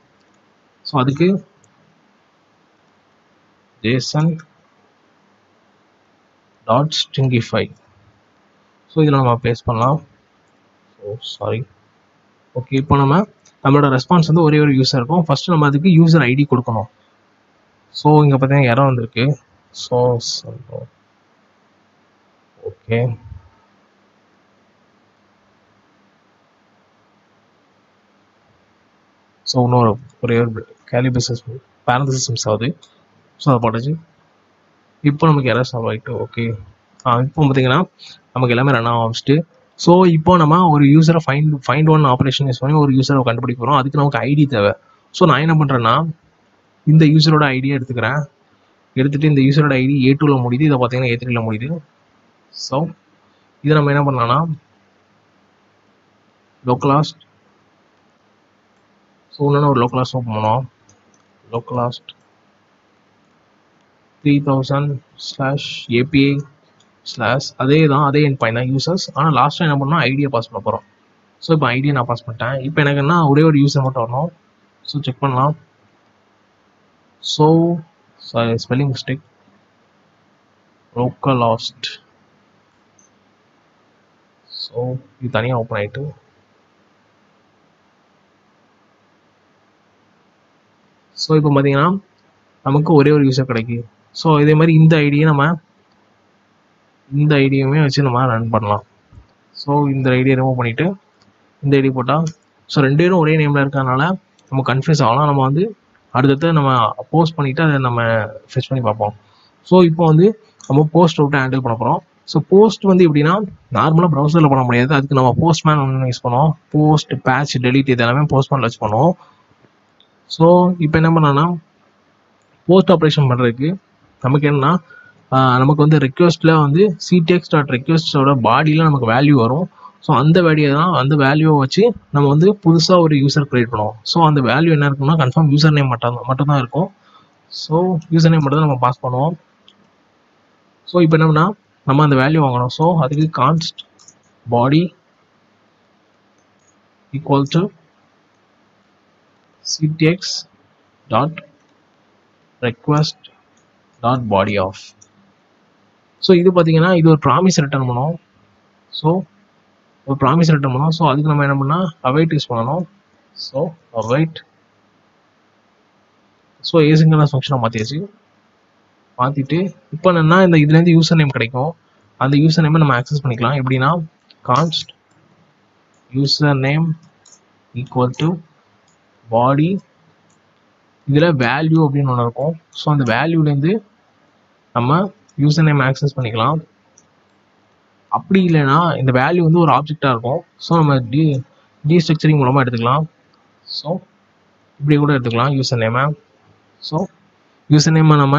ஸோ அதுக்கு ஜேசன் டாட் ஸ்ட்ரிங்கிஃபை. ஸோ இதில் நம்ம பேஸ்ட் பண்ணலாம். So sorry. ஓகே, இப்போ நம்மளோட ரெஸ்பான்ஸ் வந்து ஒரே ஒரு யூஸர் இருக்கும். ஃபர்ஸ்ட் நம்ம அதுக்கு யூசர் ஐடி கொடுக்கணும். ஸோ இங்கே பார்த்தீங்கன்னா எரர் வந்திருக்கு. ஸோ ஓகே, ஸோ இன்னொரு ஒரே ஒரு கேலிபிசஸ் பேரந்தசிஸ் மிஸ் ஆகுது. ஸோ அதை போட்டாச்சு. இப்போ நமக்கு எரர் சால்வ் ஆகிட்டு. ஓகே, இப்போ பார்த்தீங்கன்னா நமக்கு எல்லாமே ரன் ஆக ஆரம்பிச்சிட்டு. ஸோ இப்போ நம்ம ஒரு யூஸரை ஃபைண்ட் ஒன் ஆப்ரேஷன் யூஸ் பண்ணி ஒரு யூஸரை கண்டுபிடிக்க போகிறோம். அதுக்கு நமக்கு ஐடி தேவை. ஸோ நான் என்ன பண்ணுறேன்னா இந்த யூஸரோட ஐடியை எடுத்துக்கிறேன். எடுத்துகிட்டு இந்த யூஸரோட ஐடி A2ல் முடியுது, இதை பார்த்தீங்கன்னா A3ல் முடியுது. ஸோ இதை நம்ம என்ன பண்ணலாம்னா லோக்கலாஸ்ட், ஸோ இன்னொன்று ஒரு லோக்கலாஸ்ட் ஓப்பன் பண்ணுவோம். லோக்கலாஸ்ட் 3000/API/ அதே தான், அதே எண்ட் பாயிண்ட் தான் யூசர்ஸ். ஆனால் லாஸ்ட்டாக என்ன பண்ணால் ஐடியை பாஸ் பண்ண போகிறோம். ஸோ இப்போ ஐடியை நான் பாஸ் பண்ணிட்டேன். இப்போ எனக்கு என்ன ஒரே ஒரு யூசர் மட்டும் வரணும். ஸோ செக் பண்ணலாம். So sorry, spelling mistake. Localhost. So இது தனியாக ஓப்பன் ஆகிட்டு. ஸோ இப்போ பார்த்தீங்கன்னா நமக்கு ஒரே ஒரு யூசர் கிடைக்குது. ஸோ இதே மாதிரி இந்த ஐடியுமே வச்சு நம்ம ரன் பண்ணலாம். ஸோ இந்த ஐடியை ரிமூவ் பண்ணிவிட்டு இந்த ஐடி போட்டால், ஸோ ரெண்டு பேரும் ஒரே நேமில் இருக்கிறதுனால நம்ம கன்ஃபியூஸ் ஆகலாம். நம்ம வந்து அடுத்தது நம்ம போஸ்ட் பண்ணிவிட்டு அதை நம்ம ஃபெச் பண்ணி பார்ப்போம். ஸோ இப்போ வந்து நம்ம போஸ்ட் விட்டு ஹேண்டில் பண்ண போகிறோம். ஸோ போஸ்ட் வந்து எப்படின்னா நார்மலாக ப்ரௌசரில் பண்ண முடியாது. அதுக்கு நம்ம போஸ்ட்மேன் ஒன்று யூஸ் பண்ணுவோம். போஸ்ட், பேட்ச், டெலிட் இது எல்லாமே போஸ்ட்மேனில் வச்சு பண்ணுவோம். ஸோ இப்போ என்ன பண்ணோன்னா போஸ்ட் ஆப்ரேஷன் பண்ணுறதுக்கு நமக்கு என்னன்னா நமக்கு வந்து ரெக்வஸ்ட்டில் வந்து ctx.requestோட பாடியில் நமக்கு வேல்யூ வரும். ஸோ அந்த வேல்யூவை வச்சு நம்ம வந்து புதுசாக ஒரு யூசர் கிரியேட் பண்ணுவோம். ஸோ அந்த வேல்யூ என்ன இருக்குன்னா கன்ஃபார்ம் யூசர் நேம் மட்டும்தான் இருக்கும். ஸோ யூசர் நேம் மட்டும் தான் நம்ம பாஸ் பண்ணுவோம். ஸோ இப்போ என்னன்னா நம்ம அந்த வேல்யூ வாங்கணும். ஸோ அதுக்கு const body equal to ctx.request.body of. So இது பார்த்தீங்கன்னா இது ஒரு ப்ராமிஸ் ரிட்டர்ன் பண்ணுவோம். ஸோ ஒரு ப்ராமிஸ் ரிட்டர்ன் பண்ணுவோம். ஸோ அதுக்கு நம்ம என்ன பண்ணால் அவைட் யூஸ் பண்ணணும். So await. ஸோ ஏசிங்கனஸ் ஃபங்க்ஷனை மாற்றிட்டு இப்போ என்னென்னா இந்த இதுலேருந்து யூசர் நேம் கிடைக்கும். அந்த யூசர் நேமை நம்ம ஆக்சஸ் பண்ணிக்கலாம். எப்படின்னா const user name equal to body, இதில் வேல்யூ அப்படின்னு ஒன்று இருக்கும். ஸோ அந்த வேல்யூலேருந்து நம்ம யூசர் நேம் ஆக்சஸ் பண்ணிக்கலாம். அப்படி இல்லைன்னா இந்த வேல்யூ வந்து ஒரு ஆப்ஜெக்டாக இருக்கும். ஸோ நம்ம டீஸ்ட்ரக்சரிங் மூலமாக எடுத்துக்கலாம். ஸோ இப்படி கூட எடுத்துக்கலாம் யூசர் நேமை. ஸோ யூசர் நேமை நம்ம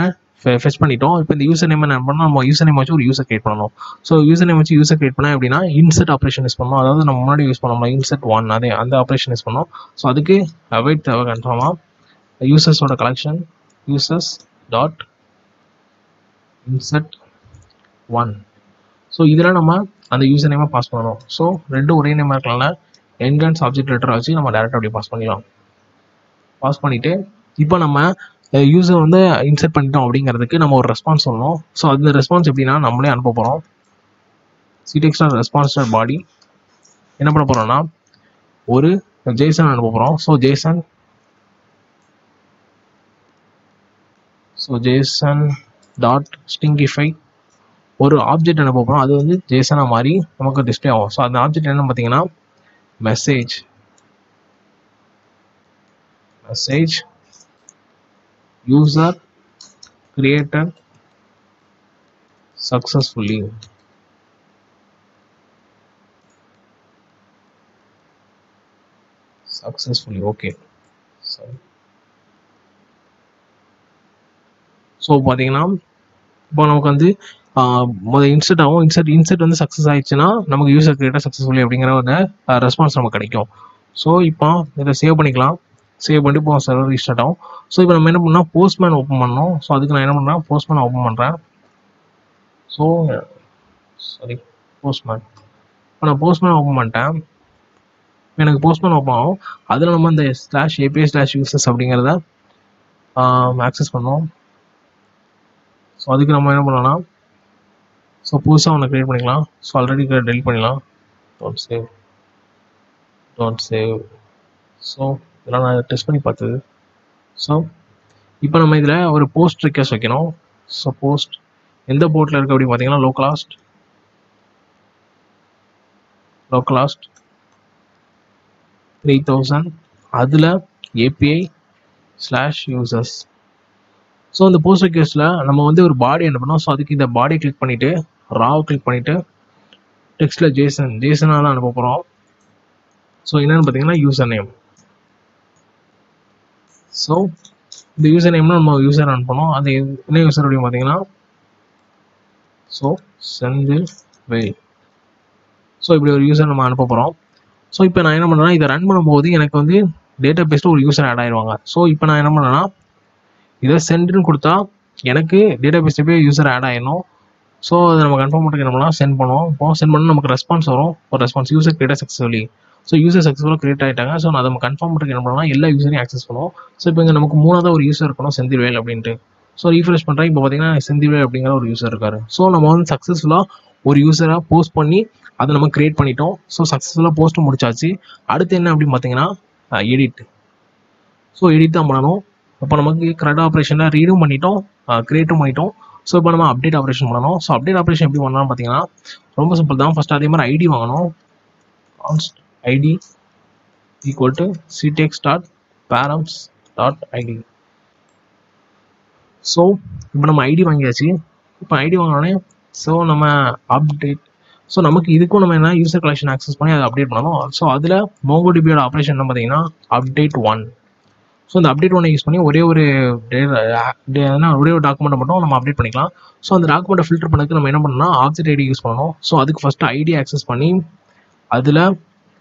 ஃபெச் பண்ணிட்டோம். இப்போ இந்த யூசர் நேம் என்ன பண்ணணும், நம்ம யூசர் நேம் வச்சு ஒரு யூசர் கிரியேட் பண்ணணும். ஸோ யூசர் நேம் வச்சு யூசர் கிரியேட் பண்ணால் எப்படின்னா இன்செர்ட் ஆப்ரேஷன் யூஸ் பண்ணணும். அதாவது நம்ம முன்னாடி யூஸ் பண்ணோம்னா இன்செர்ட் 1 அதே அந்த ஆப்ரேஷன் யூஸ் பண்ணோம். ஸோ அதுக்கு அவைட் தேவை கன்ஃபார்மாக. யூசர்ஸோட collection users dot insert 1. So இதில் நம்ம அந்த யூசர் நேமை பாஸ் பண்ணணும். ஸோ ரெண்டும் ஒரே நேமாக இருக்கனால என்ஹான்ஸ் ஆப்ஜெக்ட் லெட்டரை வச்சு நம்ம டேரெக்டாக அப்படியே பாஸ் பண்ணிடலாம். பாஸ் பண்ணிவிட்டு இப்போ நம்ம யூசர் வந்து இன்சர்ட் பண்ணிட்டோம் அப்படிங்கிறதுக்கு நம்ம ஒரு ரெஸ்பான்ஸ் சொல்லணும். ஸோ அந்த ரெஸ்பான்ஸ் எப்படின்னா நம்மளே அனுப்ப போகிறோம். சிடெக்ஸ்டார் ரெஸ்பான்ஸ் பாடி என்ன பண்ண போகிறோம்னா ஒரு ஜேசன் அனுப்ப போகிறோம். ஸோ ஜேசன் டாட் ஸ்டிங்கிஃபை ஒரு ஆப்ஜெக்ட் அனுப்ப போகிறோம். அது வந்து ஜேசனாக மாதிரி நமக்கு டிஸ்பிளே ஆகும். ஸோ அந்த ஆப்ஜெக்ட் என்னன்னு பார்த்தீங்கன்னா message user created successfully. Okay. So பார்த்தீங்கன்னா இப்போ நமக்கு வந்து முதல் இன்சர்ட் ஆகும். இன்சர்ட் வந்து சக்ஸஸ் ஆயிடுச்சுன்னா நமக்கு யூசர் கிரியேட்டட் சக்ஸஸ்ஃபுல்லி அப்படிங்கிற ஒரு ரெஸ்பான்ஸ் நமக்கு கிடைக்கும். ஸோ இப்போ இதை சேவ் பண்ணிக்கலாம். சேவ் பண்ணி இப்போ சர்வர் ரீஸ்டார்ட் ஆகும். ஸோ இப்போ நம்ம என்ன பண்ணால் போஸ்ட்மேன் ஓப்பன் பண்ணோம். ஸோ அதுக்கு நான் என்ன பண்ணுறேன் போஸ்ட்மேன் ஓப்பன் பண்ணுறேன். ஸோ போஸ்ட்மேன் இப்போ நான் போஸ்ட்மேன் ஓப்பன் பண்ணிட்டேன். எனக்கு போஸ்ட்மேன் ஓப்பன் ஆகும். அதில் நம்ம இந்த /API/users அப்படிங்கிறத ஆக்சஸ் பண்ணோம். ஸோ அதுக்கு நம்ம என்ன பண்ணலாம்னா ஸோ புதுசாக ஒன்று க்ரியேட் பண்ணிக்கலாம். ஸோ ஆல்ரெடி டெலிட் பண்ணிடலாம். Don't save. ஸோ இதெல்லாம் நான் டெஸ்ட் பண்ணி பார்த்தது. ஸோ இப்போ நம்ம இதில் ஒரு போஸ்ட் ரிக்வெஸ்ட் வைக்கணும். ஸோ போஸ்ட் எந்த போர்ட்டில் இருக்குது அப்படின்னு பார்த்தீங்கன்னா லோக்கலாஸ்ட் 3000 அதில் API/users. ஸோ இந்த போஸ்ட் ரிக்வெஸ்ட்டில் நம்ம வந்து ஒரு பாடி அனுப்பணும். ஸோ அதுக்கு இந்த பாடி கிளிக் பண்ணிவிட்டு ராவை கிளிக் பண்ணிவிட்டு டெக்ஸ்ட்டில் ஜேசனாக தான் அனுப்ப போகிறோம். ஸோ என்னென்னு பார்த்தீங்கன்னா யூசர் நேம். ஸோ இந்த யூசர் நேம்னா நம்ம யூசர் அனுப்பணும். அது என்ன யூசர் அப்படின்னு பார்த்தீங்கன்னா ஸோ செந்தில் வெயில். ஸோ இப்படி ஒரு யூசர் நம்ம அனுப்ப போகிறோம். ஸோ இப்போ நான் என்ன பண்ணுறேன்னா இதை ரன் பண்ணும்போது எனக்கு வந்து டேட்டா பேஸில் ஒரு யூசர் ஆட் ஆயிடுவாங்க. ஸோ இப்போ நான் என்ன பண்ணுறேன்னா இதை சென்ட்னு கொடுத்தா எனக்கு டேட்டா பேஸில் போய் யூசர் ஆட் ஆகிடணும். ஸோ அதை நம்ம கன்ஃபார்ம் பண்ணுறதுக்கு என்ன பண்ணலாம் சென்ட் பண்ணுவோம். இப்போ சென்ட் பண்ணால் நமக்கு ரெஸ்பான்ஸ் வரும். ஒரு response user created successfully. So user சக்ஸஸ்ஃபுல்லாக கிரியேட் ஆகிட்டாங்க. ஸோ அதை நம்ம கன்ஃபார்ம் பண்ணுறதுக்கு என்ன பண்ணலாம் எல்லா யூசரையும் ஆக்சஸ் பண்ணுவோம். ஸோ இப்போ இங்கே நமக்கு மூணாவது ஒரு யூசர் இருக்கணும் செந்தில்வேல் அப்படின்ட்டு. ஸோ ரீஃப்ரெஷ் பண்ணுறேன். இப்போ பார்த்தீங்கன்னா செந்தில்வேல் அப்படிங்கிற ஒரு யூசர் இருக்காரு. ஸோ நம்ம வந்து சக்ஸஸ்ஃபுல்லாக ஒரு யூசராக போஸ்ட் பண்ணி அதை நம்ம கிரியேட் பண்ணிட்டோம். ஸோ சக்ஸஸ்ஃபுல்லாக போஸ்ட்டு முடிச்சாச்சு. அடுத்து என்ன அப்படின்னு பார்த்தீங்கன்னா எடிட். ஸோ எடிட் தான் பண்ணணும். இப்போ நமக்கு கரெக்ட் ஆப்ரேஷனில் ரீடும் பண்ணிட்டோம், கிரியேட்டும் பண்ணிட்டோம். ஸோ இப்போ நம்ம அப்டேட் ஆப்ரேஷன் பண்ணணும். ஸோ அப்டேட் ஆப்ரேஷன் எப்படி பண்ணலாம்னு பார்த்தீங்கன்னா ரொம்ப சிம்பிள் தான். ஃபஸ்ட் அதே மாதிரி ஐடி வாங்கணும். ID equal to ctext.params.id. So இப்போ நம்ம ஐடி வாங்கியாச்சு. இப்போ ஐடி வாங்கினோடனே ஸோ நம்ம அப்டேட். ஸோ நமக்கு இதுக்கும் நம்ம என்ன யூசர் கலெக்ஷன் ஆக்சஸ் பண்ணி அதை அப்டேட் பண்ணணும். ஸோ அதில் MongoDBயோட ஆப்ரேஷன் என்ன பார்த்தீங்கன்னா update 1. ஸோ இந்த update 1 யூஸ் பண்ணி ஒரே ஒரு டாக்குமெண்ட்டை மட்டும் நம்ம அப்டேட் பண்ணிக்கலாம். ஸோ அந்த டாக்குமெண்ட்டை ஃபில்டர் பண்ணதுக்கு நம்ம என்ன பண்ணணும்னா ஆப்ஜெக்ட் ஐடி யூஸ் பண்ணணும். ஸோ அதுக்கு ஃபஸ்ட்டு ஐடி ஆக்சஸ் பண்ணி அதில்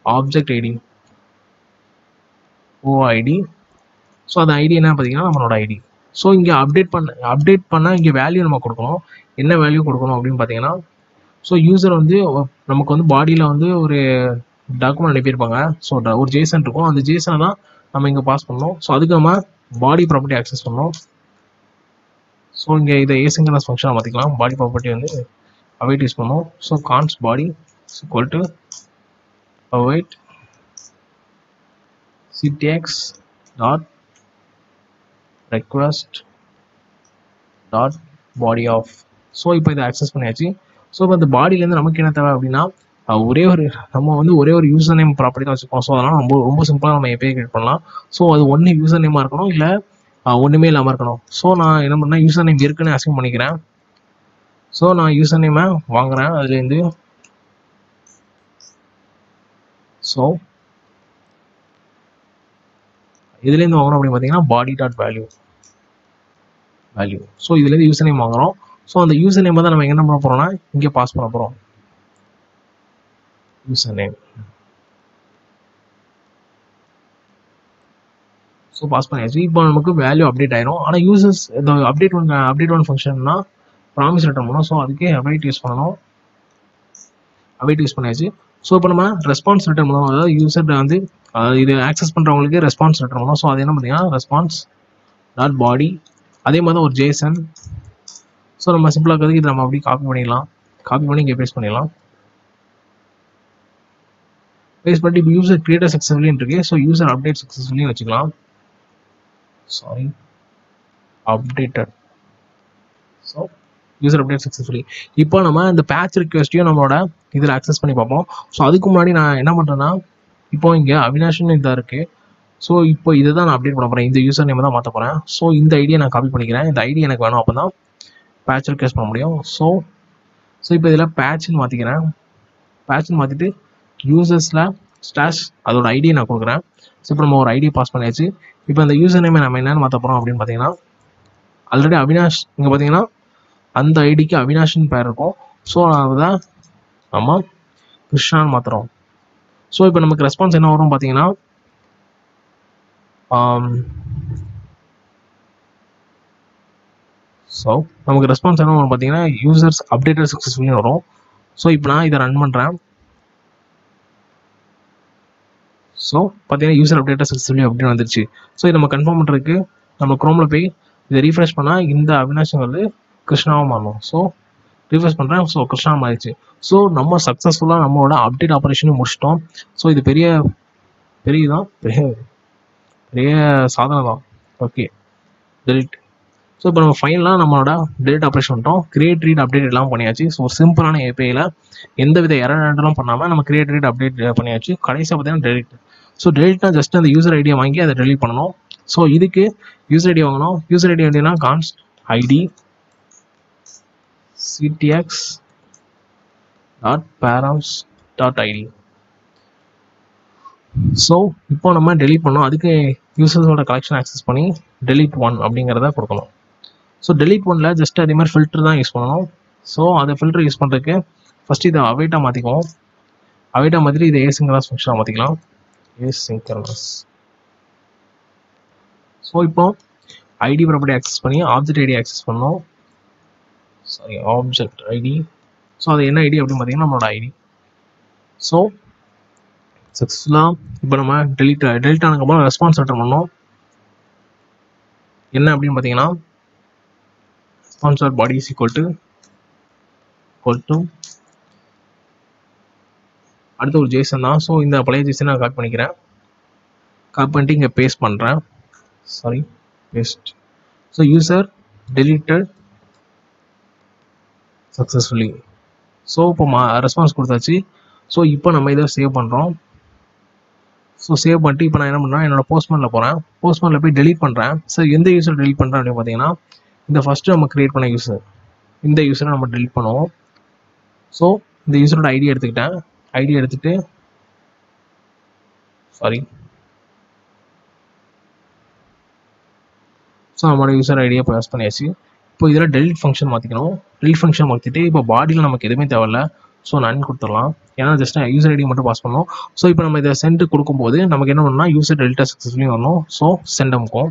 ஆப்ஜெக்ட் ஐடி OID. ஸோ அந்த ஐடி என்ன பார்த்தீங்கன்னா நம்மளோட ஐடி. ஸோ இங்கே அப்டேட் பண்ண இங்கே வேல்யூ நம்ம கொடுக்கணும். என்ன வேல்யூ கொடுக்கணும் அப்படின்னு பார்த்தீங்கன்னா ஸோ யூசர் வந்து நமக்கு வந்து பாடியில் வந்து ஒரு டாக்குமெண்ட் அனுப்பியிருப்பாங்க. ஸோ ஒரு ஜேசன் இருக்கும். அந்த ஜேசனை தான் நம்ம இங்கே பாஸ் பண்ணணும். ஸோ அதுக்கு நம்ம பாடி ப்ராப்பர்ட்டி ஆக்சஸ் பண்ணணும். ஸோ இங்கே இதை asynchronous ஃபங்க்ஷனாக மாற்றிக்கலாம். பாடி ப்ராப்பர்ட்டி வந்து await யூஸ் பண்ணணும். So கான்ஸ்ட் body equal to await ctext.request.bodyOf. So இப்போ இதை ஆக்சஸ் பண்ணியாச்சு. ஸோ இப்போ இந்த பாடியிலேருந்து நமக்கு என்ன தேவை அப்படின்னா நம்ம வந்து ஒரே ஒரு யூசர் நேம் ப்ராப்பர்ட்டி தான் வச்சுருக்கோம். ஸோ அதனால் ரொம்ப சிம்பிளாக நம்ம API கிரியேட் பண்ணலாம். ஸோ அது ஒன்று யூசர் நேமாக இருக்கணும், இல்லை ஒன்றுமே இல்லாமல் இருக்கணும். ஸோ நான் என்ன பண்ணேன் யூசர் நேம் இருக்குன்னு அசியூம் பண்ணிக்கிறேன். ஸோ நான் யூசர் நேமை வாங்குறேன் அதுலேருந்து. ஸோ இதுலேருந்து வாங்குறோம் அப்படின்னு பார்த்தீங்கன்னா body.value. ஸோ இதுலேருந்து யூசர் நேம் வாங்குறோம். ஸோ அந்த யூசர் நேமை தான் நம்ம என்ன பண்ண போகிறோம்னா இங்கே பாஸ் பண்ண போகிறோம். User name. ஸோ பாஸ் பண்ணியாச்சு. இப்போ நமக்கு வேல்யூ அப்டேட் ஆயிரும். ஆனால் யூசர்ஸ் இந்த அப்டேட் ஒன் ஃபங்க்ஷன்னா ப்ராமிஸ் ரிட்டர்ன் பண்ணணும். ஸோ அதுக்கே await யூஸ் பண்ணணும். அவைட் யூஸ் பண்ணியாச்சு. ஸோ இப்போ நம்ம ரெஸ்பான்ஸ் ரிட்டர்ன் பண்ணுவோம். அதாவது யூசர் வந்து இது ஆக்சஸ் பண்ணுறவங்களுக்கு ரெஸ்பான்ஸ் ரிட்டர்ன் பண்ணுவோம். ஸோ அது என்ன பார்த்தீங்கன்னா ரெஸ்பான்ஸ் டாட் பாடி, அதே மாதிரி தான் ஒரு ஜேசன். ஸோ நம்ம சிம்பிளாக இருக்கிறதுக்கு இது நம்ம அப்படி காப்பி பண்ணிடலாம். காப்பி பண்ணி இங்கே பேஸ்ட் பண்ணிடலாம். பேஸ்ட் பண்ணிட்டு இப்போ யூசர் கிரியேட்டர் சக்ஸஸ்ஃபுல்லின்னு இருக்கு. ஸோ யூசர் அப்டேட் சக்ஸஸ்ஃபுல்லின்னு வச்சுக்கலாம். Sorry, updated. So user update successfully. இப்போ நம்ம இந்த பேட்ச் ரிக்வெஸ்ட்டையும் நம்மளோட இதில் அக்சஸ் பண்ணி பார்ப்போம். ஸோ அதுக்கு முன்னாடி நான் என்ன பண்ணுறேன்னா, இப்போ இங்கே அவினாஷ்னு இதாக இருக்குது. ஸோ இப்போ இதை தான் நான் அப்டேட் பண்ண போகிறேன். இந்த யூசர் நேம் தான் மாற்ற போகிறேன். ஸோ இந்த ஐடியை நான் காப்பி பண்ணிக்கிறேன். இந்த ஐடி எனக்கு வேணும், அப்போ தான் பேட்ச் ரிக்வெஸ்ட் பண்ண முடியும். ஸோ இப்போ இதில் பேட்ச்னு மாற்றிக்கிறேன். பேட்ச்னு மாற்றிட்டு யூசர்ஸில் ஸ்டாஷ் அதோட ஐடியை நான் கொடுக்குறேன். ஸோ இப்போ நம்ம ஒரு ஐடியை பாஸ் பண்ணியாச்சு. இப்போ அந்த யூசர் நேமை நம்ம என்னென்னு மாற்ற போகிறோம் அப்படின்னு பார்த்தீங்கன்னா, ஆல்ரெடி அவினாஷ் இங்கே பார்த்தீங்கன்னா அந்த ஐடிக்கு அவினாஷ்னு பேர் இருக்கும். ஸோ அதை நம்ம கிருஷ்ணான்னு மாற்றுறோம். ஸோ இப்போ நமக்கு ரெஸ்பான்ஸ் என்ன வரும் பார்த்தீங்கன்னா, ஸோ நமக்கு ரெஸ்பான்ஸ் என்ன வரும் பார்த்தீங்கன்னா யூசர்ஸ் அப்டேட்டட் சக்ஸஸ்ஃபுல்லி வரும். ஸோ இப்போ நான் இதை ரன் பண்ணுறேன். ஸோ பார்த்தீங்கன்னா யூசர் அப்டேட்டட் சக்ஸஸ்ஃபுல்லி அப்படின்னு வந்துருச்சு. ஸோ இதை நம்ம கன்ஃபார்ம் பண்ணுறதுக்கு நம்ம குரோமில் போய் இதை ரீஃப்ரெஷ் பண்ணால் இந்த அவினாஷ் வந்து கிருஷ்ணாவும் மாறணும். ஸோ ரீஃப்ரெஷ் பண்ணுறேன். ஸோ கிருஷ்ணா மாறிடுச்சு. ஸோ நம்ம சக்ஸஸ்ஃபுல்லாக நம்மளோட அப்டேட் ஆப்ரேஷனும் முடிச்சிட்டோம். ஸோ இது பெரிய சாதனை தான். Okay, delete. ஸோ இப்போ நம்ம ஃபைனலாக நம்மளோட டெலிட் ஆப்ரேஷன் பண்ணிட்டோம். கிரியேட் ரீட் அப்டேட் எல்லாம் பண்ணியாச்சு. ஸோ ஒரு சிம்பிளான ஏபிஐயில் எந்த வித எரர்லாம் பண்ணாமல் நம்ம கிரியேட் ரீட் அப்டேட் பண்ணியாச்சு. கடைசியாக பார்த்தீங்கன்னா டெலிட். ஸோ டெலிட்னா ஜஸ்ட் அந்த யூசர் ஐடியை வாங்கி அதை டெலிட் பண்ணணும். ஸோ இதுக்கு யூசர் ஐடி வாங்கணும். யூசர் ஐடி எப்படின்னா கான்ஸ்ட் ஐடி ctx.params.id. ஸோ இப்போ நம்ம டெலிட் பண்ணோம். அதுக்கு யூசர்ஸோட கலெக்ஷன் ஆக்சஸ் பண்ணி delete 1 அப்படிங்கிறத கொடுக்கணும். ஸோ delete 1ல் ஜஸ்ட் அதே மாதிரி ஃபில்டர் தான் யூஸ் பண்ணணும். ஸோ அதை ஃபில்டர் யூஸ் பண்ணுறதுக்கு ஃபஸ்ட்டு இதை அவைட்டாக மாற்றிக்குவோம். அவைட்டாக மாற்றிட்டு இதை ஏசிங்க்ரனஸ் ஃபங்க்ஷனாக மாற்றிக்கலாம். ஏசிங்க்ரனஸ். ஸோ இப்போ ஐடி ப்ராப்பர்ட்டி ஆக்சஸ் பண்ணி ஆப்ஜெக்ட் ஐடி ஆக்சஸ் பண்ணோம். Sorry, object ID. ஸோ அது என்ன ஐடி அப்படின்னு பார்த்தீங்கன்னா நம்மளோட ஐடி. ஸோ சக்ஸஸ்ஃபுல்லாக இப்போ நம்ம டெலிட் ஆனதுக்கப்புறம் ரெஸ்பான்ஸ் ரிட்டர்ன் பண்ணோம். என்ன அப்படின்னு பார்த்தீங்கன்னா response dot body is equal to அடுத்த ஒரு ஜேசன் தான். ஸோ இந்த பழைய ஜேசன் நான் காப்பி பண்ணிக்கிறேன். காப்பி பண்ணிட்டு இங்கே பேஸ்ட் பண்ணுறேன். Sorry, paste. So user deleted successfully. So இப்போ ரெஸ்பான்ஸ் கொடுத்தாச்சு. ஸோ இப்போ நம்ம இதை சேவ் பண்ணுறோம். ஸோ சேவ் பண்ணிட்டு இப்போ நான் என்ன பண்ணுறேன், என்னோட போஸ்ட்மேனில் போகிறேன். போஸ்ட்மேனில் போய் டெலிட் பண்ணுறேன். ஸோ எந்த யூசர் டெலிட் பண்ணுறேன் அப்படின்னு பார்த்தீங்கன்னா இந்த ஃபஸ்ட்டு நம்ம க்ரியேட் பண்ண யூசர், இந்த யூசரை நம்ம டெலிட் பண்ணுவோம். ஸோ இந்த யூசரோட ஐடி எடுத்துக்கிட்டேன். ஐடி எடுத்துகிட்டு ஸோ நம்மளோட யூசர் ஐடியை பாஸ் பண்ணியாச்சு. இப்போ இதில் டெலிட் ஃபங்க்ஷன் மாற்றிக்கணும். டெலிட் ஃபங்க்ஷன் மாற்றிட்டு இப்போ பாடியில் நமக்கு எதுவுமே தேவையில்ல. ஸோ நன் கொடுத்துடலாம். ஏன்னா ஜஸ்ட் யூசர் ஐடி மட்டும் பாஸ் பண்ணணும். ஸோ இப்போ நம்ம இதை சென்ட் கொடுக்கும்போது நமக்கு என்ன பண்ணணும்னா யூசர் டெலிட்டா சக்ஸஸ்ஃபுல்லி வரணும். ஸோ சென்ட் அமுக்கும்.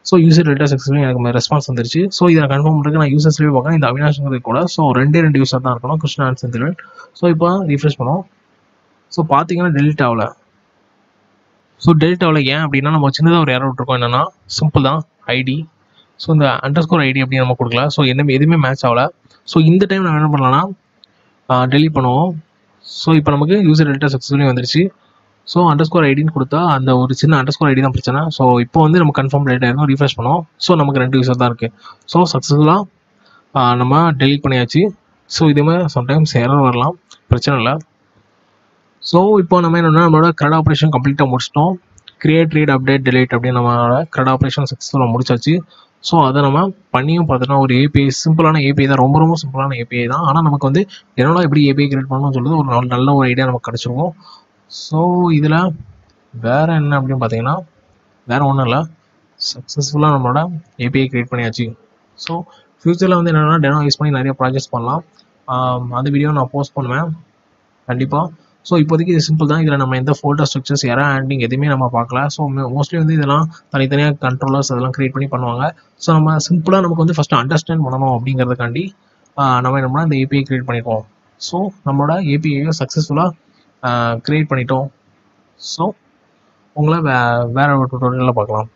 ஸோ யூசர் டெலிட்டா சக்ஸஸ்ஃபுல்லி எனக்கு ரெஸ்பான்ஸ் வந்துருச்சு. ஸோ இதை கன்ஃபார்ம் பண்ணுறதுக்கு நான் யூசர் சேவ் பார்க்குறேன். இந்த அவினாஷ்ங்கிறது கூட ஸோ ரெண்டு யூசர் தான் இருக்கணும், கிருஷ்ணா அண்ட் செந்தில். ஸோ இப்போ ரீஃப்ரெஷ் பண்ணோம். ஸோ பார்த்தீங்கன்னா டெலிட் ஆகல. ஸோ டெலிட் ஆகல ஏன் அப்படின்னா நம்ம சின்னதாக ஒரு எரர் விட்டுருக்கோம். என்னன்னா சிம்பிள் தான் ஐடி. ஸோ இந்த அண்டர்ஸ்கோர் ஐடி அப்படி நம்ம கொடுக்கல. ஸோ எதுவுமே மேட்ச் ஆகல. ஸோ இந்த டைம் நம்ம என்ன பண்ணலாம்னா டெலிட் பண்ணுவோம். ஸோ இப்போ நமக்கு யூசர் டெலிட்டா சக்ஸஸ்ஃபுல்லி வந்துருச்சு. ஸோ அண்டர்ஸ்கோர் ஐடின்னு கொடுத்தா அந்த ஒரு சின்ன அண்டர்ஸ்கோர் ஐடி தான் பிரச்சனை. ஸோ இப்போ வந்து நம்ம கன்ஃபார்ம் டெலிட் ஆயிருக்கும். ரீஃப்ரெஷ் பண்ணுவோம். ஸோ நமக்கு 2 யூசர் தான் இருக்குது. ஸோ சக்ஸஸ்ஃபுல்லாக நம்ம டெலிட் பண்ணியாச்சு. ஸோ இதுமாதிரி சம்டைம்ஸ் எரர் வரலாம், பிரச்சனை இல்லை. ஸோ இப்போ நம்ம என்னென்னா நம்மளோட க்ரெட் ஆப்ரேஷன் கம்ப்ளீட்டாக முடிச்சிட்டோம். கிரியேட் ரீட் அப்டேட் டெலிட் அப்படின்னு நம்மளோட க்ரெட் ஆப்ரேஷன் சக்ஸஸ்ஃபுல்லாக முடிச்சாச்சு. ஸோ அதை நம்ம பண்ணியும் பார்த்தோன்னா ஒரு ஏபிஐ, சிம்பிளான ஏபிஐ தான், ரொம்ப சிம்பிளான ஏபிஐ தான். ஆனால் நமக்கு வந்து என்னென்னா எப்படி ஏபிஐ கிரியேட் பண்ணணும்னு சொல்லிட்டு ஒரு நல்ல ஒரு ஐடியா நமக்கு கிடச்சிருக்கும். ஸோ இதில் வேறு என்ன அப்படின்னு பார்த்தீங்கன்னா வேறு ஒன்றும் இல்லை, சக்ஸஸ்ஃபுல்லாக நம்மளோட ஏபிஐ கிரியேட் பண்ணியாச்சு. ஸோ ஃப்யூச்சரில் வந்து என்னென்னா டெனோ யூஸ் பண்ணி நிறைய ப்ராஜெக்ட்ஸ் பண்ணலாம். அந்த வீடியோ நான் போஸ்ட் பண்ணுவேன் கண்டிப்பாக. ஸோ இப்போதைக்கு இது சிம்பிள் தான். இதில் நம்ம எந்த ஃபோல்டர் ஸ்ட்ரக்சர்ஸ் எரர் ஹேண்ட்லிங் எதுவுமே நம்ம பார்க்கல. ஸோ மோஸ்ட்லி வந்து இதெல்லாம் தனித்தனியாக கண்ட்ரோலர்ஸ் அதெல்லாம் க்ரியேட் பண்ணி பண்ணுவாங்க. ஸோ நம்ம சிம்பிளாக நமக்கு வந்து ஃபஸ்ட்டு அண்டர்ஸ்டாண்ட் பண்ணணும் அப்படிங்கிறதுக்காண்டி நம்ம என்ன பண்ணால் இந்த ஏபிஐ க்ரியேட் பண்ணியிருக்கோம். ஸோ நம்மளோட ஏபிஐயை சக்ஸஸ்ஃபுல்லாக க்ரியேட் பண்ணிட்டோம். ஸோ உங்களை வேற ஒரு டுட்டோரியலில் பார்க்கலாம்.